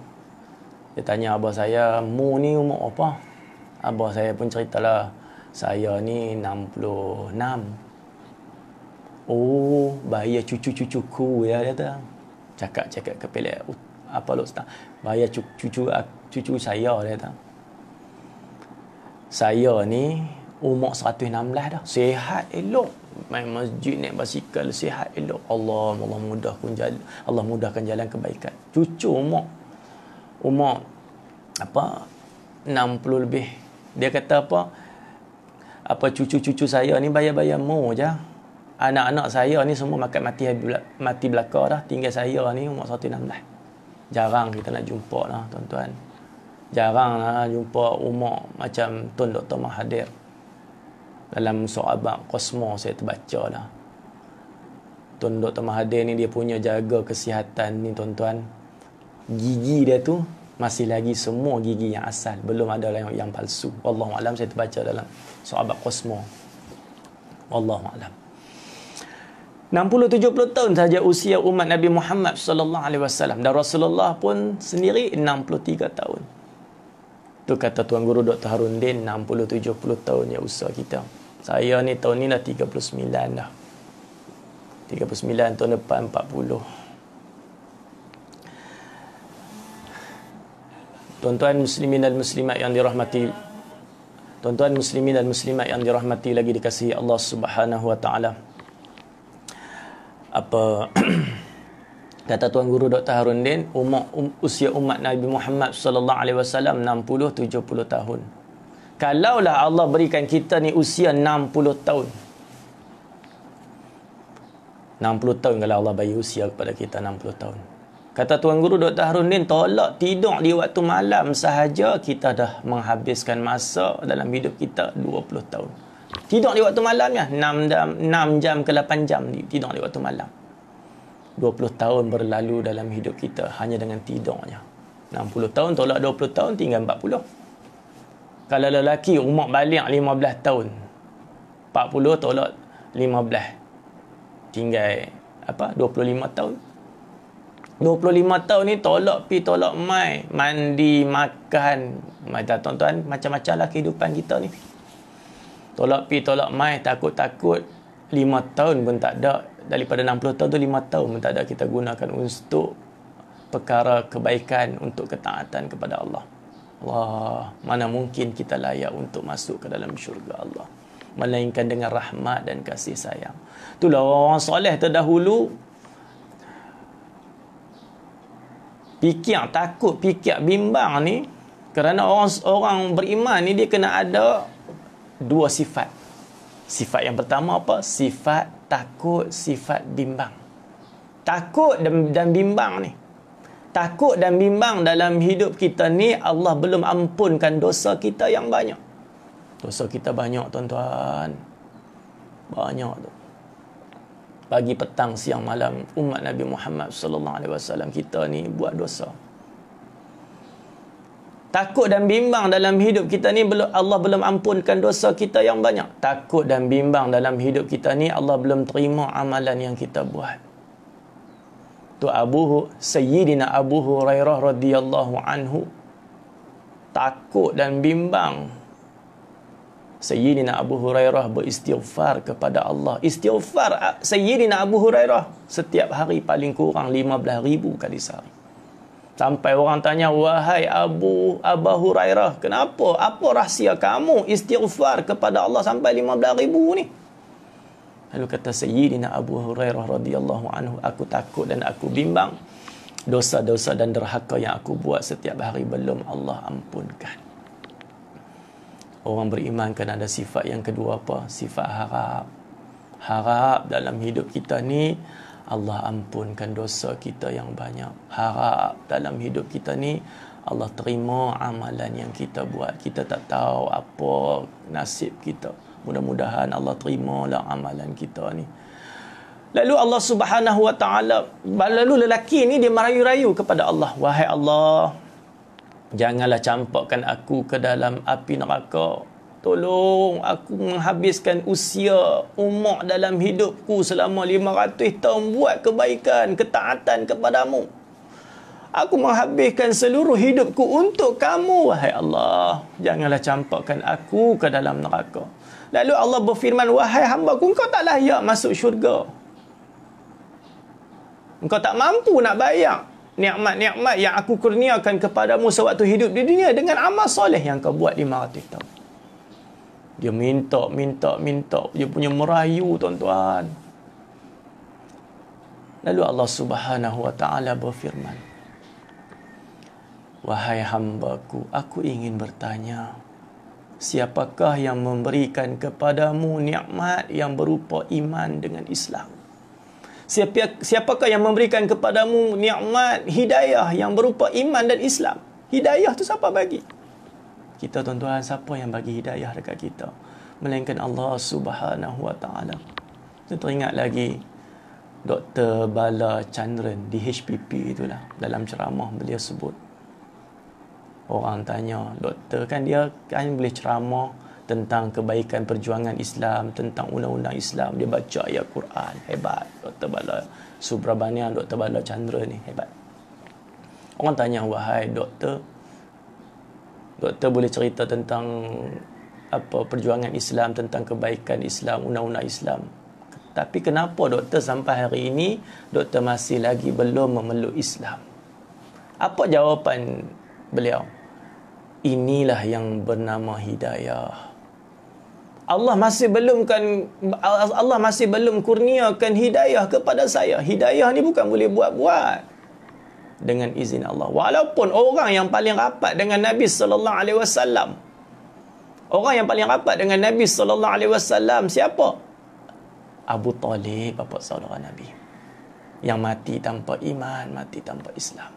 Dia tanya abah saya, mu ni umur apa? Abah saya pun ceritalah, saya ni 66. Oh, bahaya cucu-cucuku ya, dia kata. Cakap ke pelik. Apa lu Ustaz? Bahaya cucu saya, dia kata. Saya ni umur 116 dah. Sihat elok. Main masjid, naik basikal, sihat elok. Allah mudahkan jalan kebaikan. Cucu umur apa 60 lebih. Dia kata apa cucu-cucu saya ni bayar-bayar mu je. Anak-anak saya ni semua mati belaka dah. Tinggal saya ni umur 116. Jarang kita nak jumpa lah tuan-tuan. Jarang lah jumpa umur macam Tun Dr. Mahathir. Dalam Sahabat Kosmo saya terbaca lah. Tun Dr. Mahathir ni dia punya jaga kesihatan ni tuan-tuan. Gigi dia tu masih lagi semua gigi yang asal. Belum ada yang palsu. Wallahualam, saya terbaca dalam Sahabat Kosmo. Wallahualam. 60-70 tahun saja usia umat Nabi Muhammad sallallahu alaihi wasallam, dan Rasulullah pun sendiri 63 tahun. Tu kata Tuan Guru Dr. Harundin, 60-70 tahun ya usia kita. Saya ni tahun ni dah 39 dah. 39 tahun depan 40. Tuan-tuan muslimin dan muslimat yang dirahmati, tuan-tuan muslimin dan muslimat yang dirahmati lagi dikasihi Allah Subhanahu wa taala. Apa kata Tuan Guru Dr. Harundin, usia umat Nabi Muhammad sallallahu alaihi wasallam 60-70 tahun. Kalaulah Allah berikan kita ni usia 60 tahun. 60 tahun kalau Allah bagi usia kepada kita 60 tahun. Kata Tuan Guru Dr. Harundin, tolak tidur di waktu malam sahaja kita dah menghabiskan masa dalam hidup kita 20 tahun. Tidur di waktu malamnya 6 jam ke 8 jam tidur di waktu malam. 20 tahun berlalu dalam hidup kita hanya dengan tidurnya. 60 tahun tolak 20 tahun tinggal 40. Kalau lelaki umur balik 15 tahun, 40 tolak 15 tinggal 25 tahun. 25 tahun ni tolak mai, mandi, makan. Tuan-tuan, macam-macam lah kehidupan kita ni. Tolak mai, takut-takut 5 tahun pun tak ada. Daripada 60 tahun tu 5 tahun pun tak ada kita gunakan untuk perkara kebaikan, untuk ketaatan kepada Allah. Allah, mana mungkin kita layak untuk masuk ke dalam syurga Allah, melainkan dengan rahmat dan kasih sayang. Itulah orang soleh terdahulu takut, bimbang ni, kerana orang beriman ni dia kena ada dua sifat. Sifat yang pertama apa? Sifat takut, sifat bimbang. Takut dan bimbang ni. Takut dan bimbang dalam hidup kita ni, Allah belum ampunkan dosa kita yang banyak. Dosa kita banyak tuan-tuan. Banyak tu. Pagi, petang, siang, malam, umat Nabi Muhammad sallallahu alaihi wasallam kita ni buat dosa. Takut dan bimbang dalam hidup kita ni, Allah belum ampunkan dosa kita yang banyak. Takut dan bimbang dalam hidup kita ni, Allah belum terima amalan yang kita buat. Tu Sayyidina Abu Hurairah radhiyallahu anhu takut dan bimbang. Sayyidina Abu Hurairah beristighfar kepada Allah. Istighfar Sayyidina Abu Hurairah setiap hari paling kurang 15,000 kali sehari. Sampai orang tanya, wahai Abu Hurairah, kenapa? Apa rahsia kamu istighfar kepada Allah sampai 15,000 ni? Lalu kata Sayyidina Abu Hurairah radhiyallahu anhu, aku takut dan aku bimbang dosa-dosa dan derhaka yang aku buat setiap hari belum Allah ampunkan. Orang beriman kan ada sifat yang kedua apa? Sifat harap. Harap dalam hidup kita ni Allah ampunkan dosa kita yang banyak. Harap dalam hidup kita ni Allah terima amalan yang kita buat. Kita tak tahu apa nasib kita. Mudah-mudahan Allah terimalah amalan kita ni. Lalu Allah Subhanahu wa taala, lalu lelaki ni dia merayu-rayu kepada Allah, wahai Allah, janganlah campakkan aku ke dalam api neraka. Tolong aku menghabiskan usia umur dalam hidupku selama 500 tahun buat kebaikan, ketaatan kepadamu. Aku menghabiskan seluruh hidupku untuk kamu, wahai Allah. Janganlah campakkan aku ke dalam neraka. Lalu Allah berfirman, wahai hamba-Ku, engkau tak layak masuk syurga. Engkau tak mampu nak bayar nikmat-nikmat yang aku kurniakan kepadamu sewaktu hidup di dunia dengan amal soleh yang kau buat 500 tahun. Dia minta. Dia punya merayu, tuan-tuan. Lalu Allah Subhanahu wa ta'ala berfirman, wahai hambaku, aku ingin bertanya, siapakah yang memberikan kepadamu nikmat yang berupa iman dengan Islam? Siapakah yang memberikan kepadamu nikmat hidayah yang berupa iman dan Islam? Hidayah tu siapa bagi? Kita, tuan-tuan, siapa yang bagi hidayah dekat kita? Melainkan Allah Subhanahu wa ta'ala. Saya teringat lagi Dr. Bala Chandran di HPP itulah, dalam ceramah beliau sebut, orang tanya, doktor kan dia kan boleh ceramah tentang kebaikan perjuangan Islam, tentang undang-undang Islam, dia baca ayat Quran, hebat Dr. Bala Subrabanian, Dr. Bala Chandra ni hebat. Orang tanya, wahai doktor boleh cerita tentang apa perjuangan Islam, tentang kebaikan Islam, undang-undang Islam, tapi kenapa doktor sampai hari ini doktor masih lagi belum memeluk Islam? Apa jawapan beliau? Inilah yang bernama hidayah. Allah masih belum kurniakan hidayah kepada saya. Hidayah ni bukan boleh buat-buat, dengan izin Allah. Walaupun orang yang paling rapat dengan Nabi sallallahu alaihi wasallam, orang yang paling rapat dengan Nabi sallallahu alaihi wasallam siapa? Abu Talib, bapa saudara Nabi, yang mati tanpa iman, mati tanpa Islam.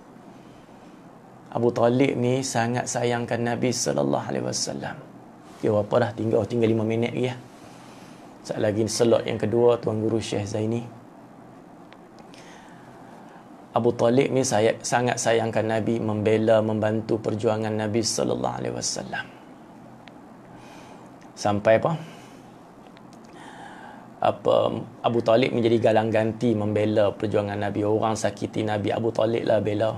Abu Talib ni sangat sayangkan Nabi sallallahu alaihi wasallam. Okay, apa dah, tinggal 5 minit lagi ya. Sekejap lagi slot yang kedua Tuan Guru Syekh Zaini. Abu Talib ni sangat sayangkan Nabi, membela, membantu perjuangan Nabi sallallahu alaihi wasallam. Sampai Abu Talib menjadi galang ganti membela perjuangan Nabi. Orang sakiti Nabi, Abu Talib lah bela.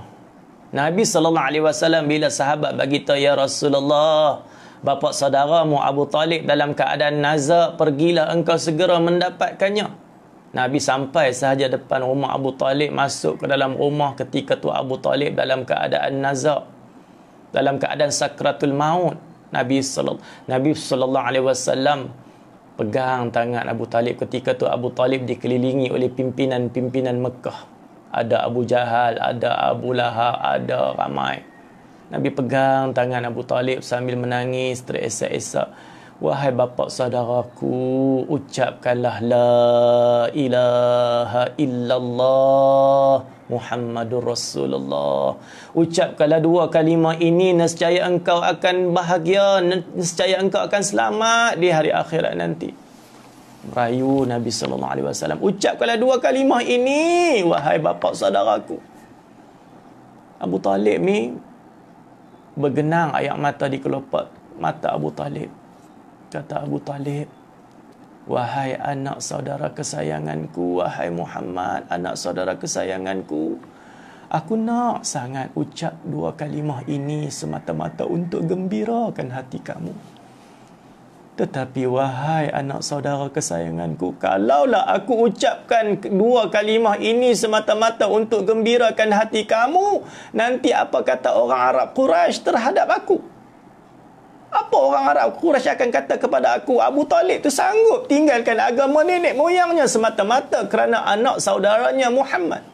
Nabi sallallahu alaihi wasallam bila sahabat bagi tahu, ya Rasulullah, bapa saudaramu Abu Talib dalam keadaan nazak, pergilah engkau segera mendapatkannya. Nabi sampai sahaja depan rumah Abu Talib, masuk ke dalam rumah ketika tu Abu Talib dalam keadaan nazak, dalam keadaan sakratul maut. Nabi sallallahu alaihi wasallam pegang tangan Abu Talib. Ketika tu Abu Talib dikelilingi oleh pimpinan-pimpinan Mekah. Ada Abu Jahal, ada Abu Lahab, ada ramai. Nabi pegang tangan Abu Talib sambil menangis teresak-esak. Wahai bapa saudaraku, ucapkanlah la ilaha illallah Muhammadur Rasulullah. Ucapkanlah 2 kalimah ini, nescaya engkau akan bahagia, nescaya engkau akan selamat di hari akhirat nanti. Merayu Nabi sallallahu alaihi wasallam, ucapkanlah 2 kalimah ini wahai bapa saudaraku. Abu Talib ni bergenang air mata di kelopak mata Abu Talib. Kata Abu Talib, wahai anak saudara kesayanganku, wahai Muhammad, anak saudara kesayanganku, aku nak sangat ucap 2 kalimah ini semata-mata untuk gembirakan hati kamu. Tetapi wahai anak saudara kesayanganku, kalaulah aku ucapkan 2 kalimah ini semata-mata untuk gembirakan hati kamu, nanti apa kata orang Arab Quraisy terhadap aku? Apa orang Arab Quraisy akan kata kepada aku? Abu Talib tu sanggup tinggalkan agama nenek moyangnya semata-mata kerana anak saudaranya Muhammad.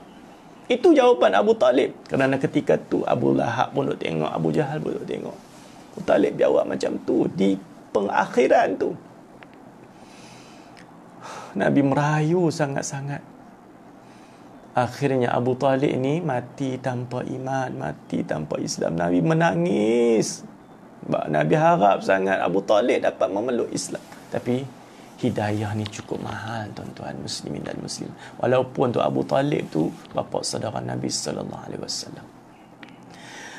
Itu jawapan Abu Talib. Kerana ketika tu Abu Lahab pun duk tengok, Abu Jahal pun duk tengok. Abu Talib jawab macam tu di pengakhiran tu. Nabi merayu sangat-sangat. Akhirnya Abu Talib ni mati tanpa iman, mati tanpa Islam. Nabi menangis. Nabi harap sangat Abu Talib dapat memeluk Islam. Tapi hidayah ni cukup mahal, tuan-tuan muslimin dan muslim. Walaupun tu Abu Talib tu bapa saudara Nabi sallallahu alaihi wasallam.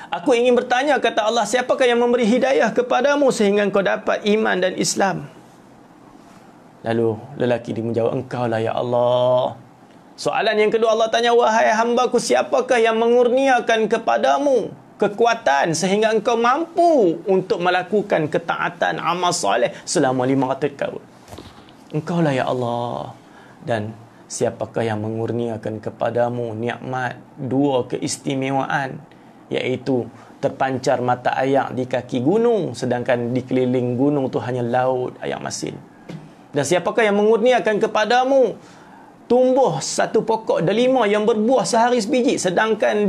Aku ingin bertanya, kata Allah, siapakah yang memberi hidayah kepadamu sehingga engkau dapat iman dan Islam? Lalu lelaki dia menjawab, engkau lah ya Allah. Soalan yang kedua Allah tanya, wahai hambaku, siapakah yang mengurniakan kepadamu kekuatan sehingga engkau mampu untuk melakukan ketaatan amal soleh selama 500 tahun? Engkau lah ya Allah. Dan siapakah yang mengurniakan kepadamu nikmat 2 keistimewaan, iaitu terpancar mata air di kaki gunung, sedangkan di keliling gunung tu hanya laut air masin. Dan siapakah yang mengurniakan kepadamu tumbuh satu pokok delima yang berbuah sehari sebiji, sedangkan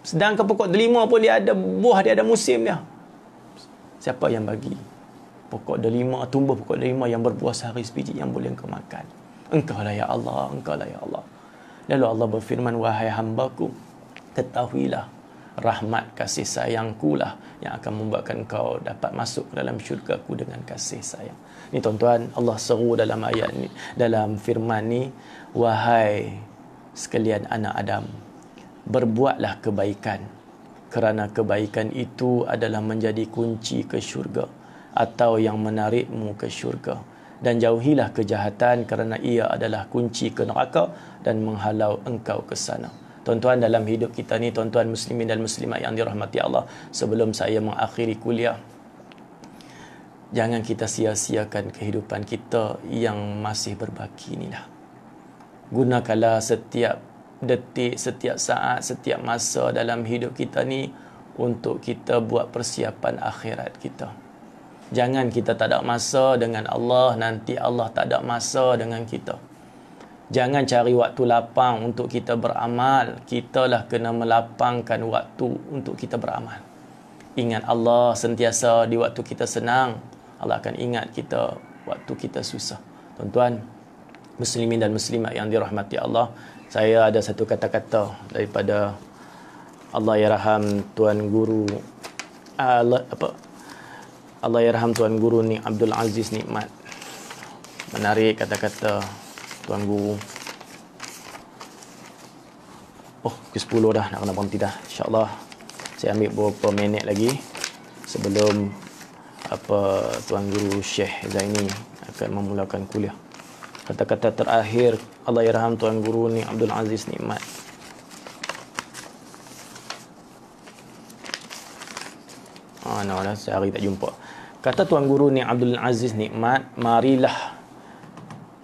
sedangkan pokok delima pun dia ada buah, dia ada musim dia. Siapa yang bagi pokok delima, tumbuh pokok delima yang berbuah sehari sebiji yang boleh engkau makan? Engkau lah ya Allah, engkau lah ya Allah. Lalu Allah berfirman, wahai hambaku, ketahuilah rahmat kasih sayangku lah yang akan membuatkan kau dapat masuk ke dalam syurgaku dengan kasih sayang. Ni tuan-tuan, Allah seru dalam ayat ni, dalam firman ni, wahai sekalian anak Adam, berbuatlah kebaikan, kerana kebaikan itu adalah menjadi kunci ke syurga atau yang menarikmu ke syurga, dan jauhilah kejahatan kerana ia adalah kunci ke neraka dan menghalau engkau ke sana. Tuan-tuan, dalam hidup kita ni, tuan-tuan muslimin dan muslimat yang dirahmati Allah, sebelum saya mengakhiri kuliah, jangan kita sia-siakan kehidupan kita yang masih berbaki inilah. Gunakanlah setiap detik, setiap saat, setiap masa dalam hidup kita ni untuk kita buat persiapan akhirat kita. Jangan kita tak ada masa dengan Allah, nanti Allah tak ada masa dengan kita. Jangan cari waktu lapang untuk kita beramal. Kitalah kena melapangkan waktu untuk kita beramal. Ingat Allah sentiasa di waktu kita senang. Allah akan ingat kita waktu kita susah. Tuan-tuan muslimin dan muslimat yang dirahmati Allah, saya ada satu kata-kata daripada Allahyarham Tuan Guru Allahyarham Tuan Guru ni Abdul Aziz Nikmat. Menarik kata-kata Tuan Guru. Oh, ke 10 dah, nak kena berhenti dah. InsyaAllah saya ambil beberapa minit lagi sebelum Tuan Guru Syekh Zaini akan memulakan kuliah. Kata-kata terakhir Allahyarham Tuan Guru ni Abdul Aziz Nikmat. Dah sehari tak jumpa. Kata Tuan Guru ni Abdul Aziz Nikmat, marilah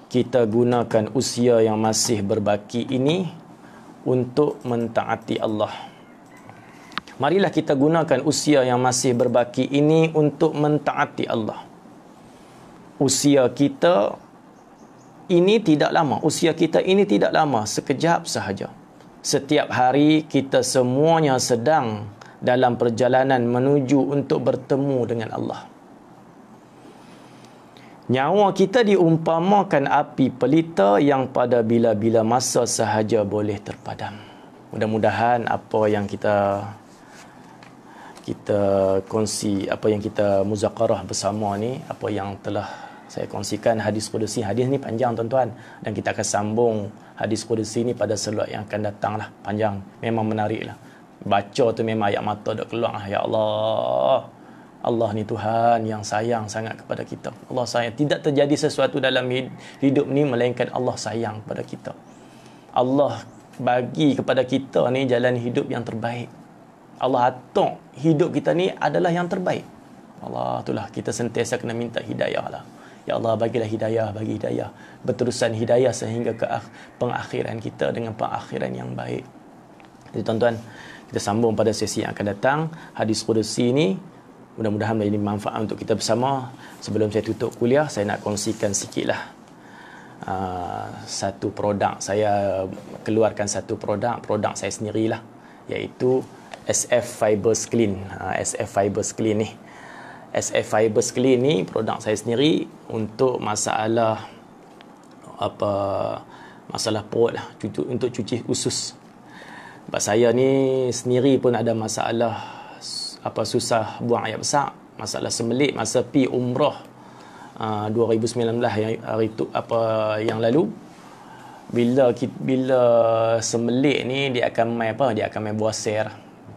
kita gunakan usia yang masih berbaki ini untuk mentaati Allah. Marilah kita gunakan usia yang masih berbaki ini untuk mentaati Allah. Usia kita ini tidak lama. Usia kita ini tidak lama, sekejap sahaja. Setiap hari kita semuanya sedang dalam perjalanan menuju untuk bertemu dengan Allah. Nyawa kita diumpamakan api pelita yang pada bila-bila masa sahaja boleh terpadam. Mudah-mudahan apa yang kita kongsi, apa yang kita muzakarah bersama ni, apa yang telah saya kongsikan hadis Qudusi. Hadis ni panjang tuan-tuan, dan kita akan sambung hadis Qudusi ni pada slot yang akan datang lah. Panjang, memang menarik lah. Baca tu memang ayat mata dah keluar lah. Ya Allah, Allah ni Tuhan yang sayang sangat kepada kita. Allah sayang. Tidak terjadi sesuatu dalam hidup ni melainkan Allah sayang kepada kita. Allah bagi kepada kita ni jalan hidup yang terbaik. Allah atok hidup kita ni adalah yang terbaik. Allah itulah kita sentiasa kena minta hidayah lah. Ya Allah, bagilah hidayah, bagi hidayah. Berterusan hidayah sehingga ke pengakhiran kita dengan pengakhiran yang baik. Jadi tuan-tuan, kita sambung pada sesi yang akan datang. Hadis Qudusi ni mudah-mudahan menjadi manfaat untuk kita bersama. Sebelum saya tutup kuliah, saya nak kongsikan sikitlah satu produk. Saya keluarkan satu produk saya sendirilah, iaitu SF Fibers Clean. SF Fibers Clean ni, SF Fibers Clean ni produk saya sendiri untuk masalah masalah perut lah, untuk cuci usus. Sebab saya ni sendiri pun ada masalah susah buang air besar, masalah sembelit masa pi umrah 2019 yang lalu. Bila sembelit ni dia akan main boser.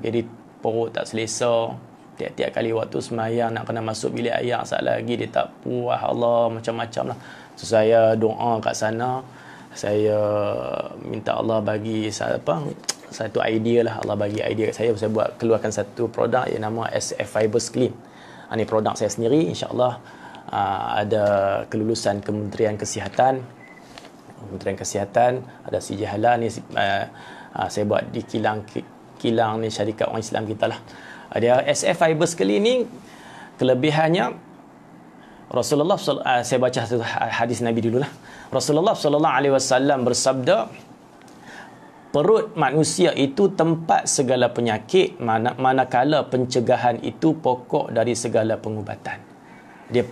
Jadi perut tak selesa. Tiap-tiap kali waktu sembahyang nak kena masuk bilik air, sat lagi dia tak puas, Allah macam-macam lah. So saya doa kat sana, saya minta Allah bagi satu idea lah. Allah bagi idea kat saya buat keluarkan satu produk yang nama SF Fibers Clean. Ini produk saya sendiri, insya-Allah ada kelulusan Kementerian Kesihatan, ada sijalah ni. Saya buat di kilang kilang ni syarikat orang Islam kita lah. Dia SF Fiber sekali ni kelebihannya Rasulullah saya baca hadis Nabi dululah. Rasulullah sallallahu alaihi wasallam bersabda, perut manusia itu tempat segala penyakit, manakala pencegahan itu pokok dari segala pengubatan. Dia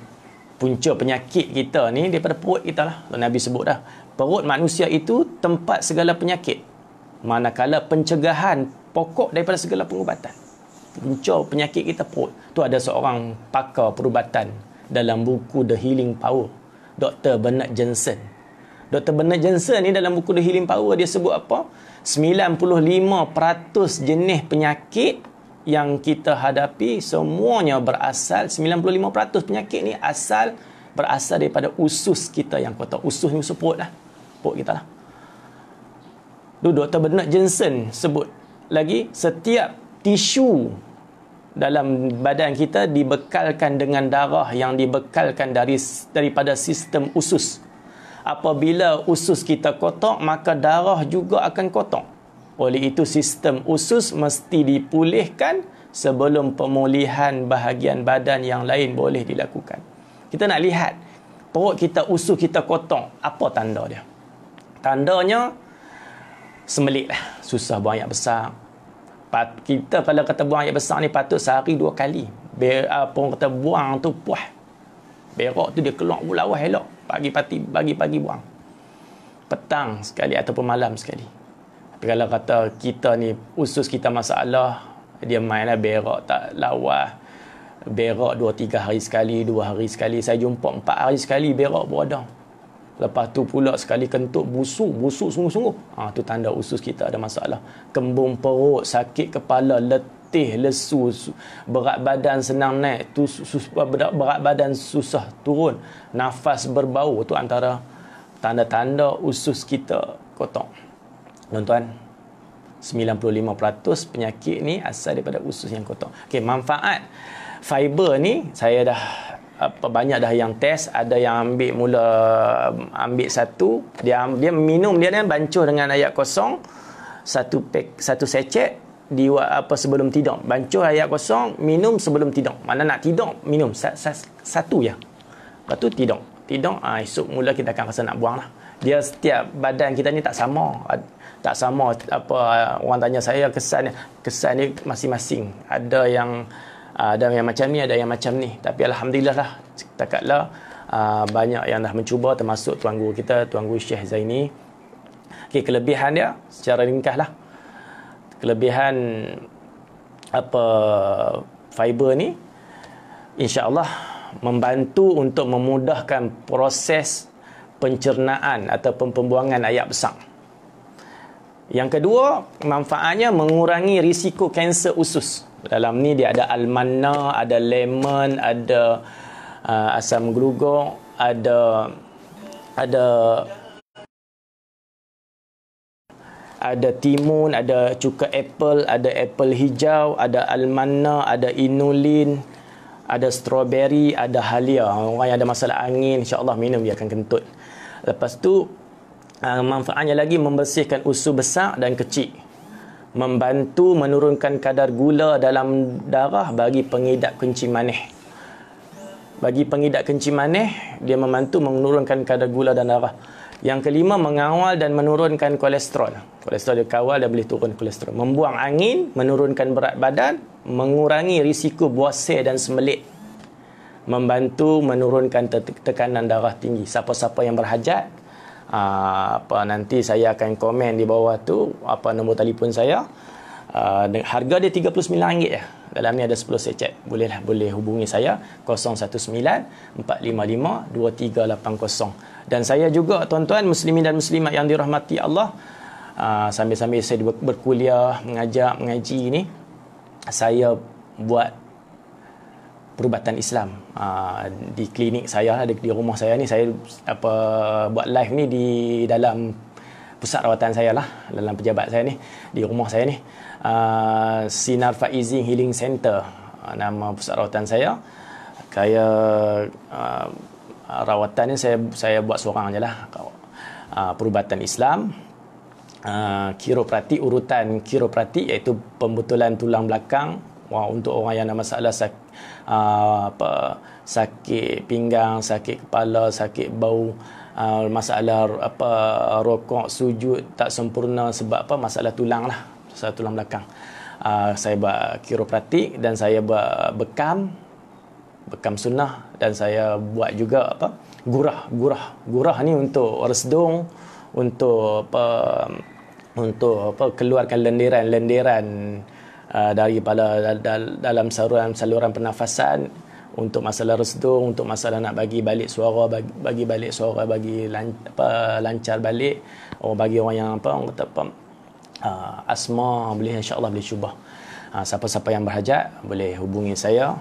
punca penyakit kita ni daripada perut kita lah. Nabi sebut dah, perut manusia itu tempat segala penyakit, manakala pencegahan pokok daripada segala pengubatan. Punca penyakit kita perut. Tu ada seorang pakar perubatan dalam buku The Healing Power, Dr. Bernard Jensen. Dr. Bernard Jensen ni dalam buku The Healing Power dia sebut apa? 95% jenis penyakit yang kita hadapi semuanya berasal, 95% penyakit ni berasal daripada usus kita yang kotor. Usus ni usus perut lah. Perut kita lah. Dr. Bernard Jensen sebut lagi, setiap tisu dalam badan kita dibekalkan dengan darah yang dibekalkan daripada sistem usus. Apabila usus kita kotor, maka darah juga akan kotor. Oleh itu, sistem usus mesti dipulihkan sebelum pemulihan bahagian badan yang lain boleh dilakukan. Kita nak lihat perut kita, usus kita kotor, apa tanda dia? Tandanya semelik lah, susah buang air besar. Kita kalau kata buang air besar ni patut sehari 2 kali. Orang kata buang tu puas, berak tu dia keluar lawas elok. Pagi-pagi buang, petang sekali ataupun malam sekali. Tapi kalau kata kita ni usus kita masalah, dia mainlah berak tak lawas, berak 2-3 hari sekali, 2 hari sekali. Saya jumpa 4 hari sekali berak berada. Lepas tu pula sekali kentut busuk sungguh-sungguh. Tu tanda usus kita ada masalah. Kembung perut, sakit kepala, letih, lesu, berat badan senang naik, berat badan susah turun, nafas berbau. Tu antara tanda-tanda usus kita kotor. Tuan-tuan, 95% penyakit ni asal daripada usus yang kotor. Okey, manfaat fiber ni saya dah banyak dah yang test. Ada yang ambil satu, dia minum, dia bancuh dengan air kosong, satu secet sebelum tidur. Bancuh air kosong, minum sebelum tidur. Mana nak tidur, minum satu ya. Lepas tu tidur. Esok mula kita akan rasa nak buang lah. Dia setiap badan kita ni tak sama. Orang tanya saya kesan ni masing-masing. Ada yang macam ni, ada yang macam ni. Tapi alhamdulillah lah, setakatlah banyak yang dah mencuba, termasuk tuan guru kita, Tuan Guru Syekh Zaini. Okey, kelebihan dia secara ringkas lah. Kelebihan fiber ni insya-Allah membantu untuk memudahkan proses pencernaan ataupun pembuangan air besar. Yang kedua, manfaatnya mengurangi risiko kanser usus. Dalam ni dia ada almana, ada lemon, ada asam glugok, ada timun, ada cuka apple, ada apple hijau, ada almana, ada inulin, ada strawberry, ada halia. Orang yang ada masalah angin, insya-Allah minum dia akan kentut. Lepas tu manfaatnya lagi membersihkan usus besar dan kecil. Membantu menurunkan kadar gula dalam darah bagi pengidap kencing manis. Bagi pengidap kencing manis, dia membantu menurunkan kadar gula dalam darah. Yang kelima, mengawal dan menurunkan kolesterol. Kolesterol dia kawal dan boleh turun kolesterol. Membuang angin, menurunkan berat badan, mengurangi risiko buasir dan semelit. Membantu menurunkan tekanan darah tinggi. Siapa-siapa yang berhajat, nanti saya akan komen di bawah tu nombor telefon saya. Harga dia RM39 ya. Dalam ni ada 10 secet. Boleh hubungi saya 019-455-2380. Dan saya juga, tuan-tuan muslimin dan muslimat yang dirahmati Allah, sambil-sambil saya berkuliah, mengaji ni, saya buat perubatan Islam di klinik saya, di rumah saya ni. Saya buat live ni di dalam pusat rawatan saya lah, dalam pejabat saya ni, di rumah saya ni. Sinar Faizin Healing Center nama pusat rawatan saya. Rawatan ni saya buat seorang je lah, perubatan Islam. Kiropraktik, urutan kiropraktik iaitu pembetulan tulang belakang. Untuk orang yang ada masalah sakit pinggang, sakit kepala, sakit bau, masalah rokok, sujud tak sempurna sebab masalah tulang lah, masalah tulang belakang. Saya buat kiropraktik dan saya buat bekam sunnah, dan saya buat juga gurah ni untuk resdung, untuk keluarkan lendiran daripada dalam saluran pernafasan, untuk masalah resdung, untuk masalah nak bagi balik suara, bagi balik suara, bagi lancar balik. Bagi orang yang asma, boleh, insya-Allah boleh cuba. Siapa-siapa yang berhajat boleh hubungi saya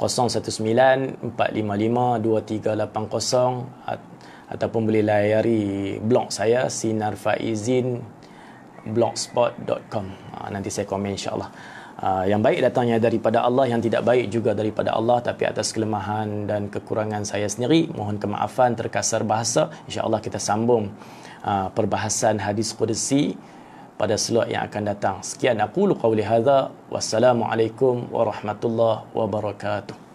019-455-2380, ataupun boleh layari blog saya sinarfaizin.blogspot.com. Nanti saya komen, insya-Allah. Yang baik datangnya daripada Allah, yang tidak baik juga daripada Allah, tapi atas kelemahan dan kekurangan saya sendiri mohon kemaafan terkasar bahasa. Insya-Allah kita sambung perbahasan hadis qudsi pada slot yang akan datang. Sekian, aqulu qawli hadza, wassalamualaikum warahmatullahi wabarakatuh.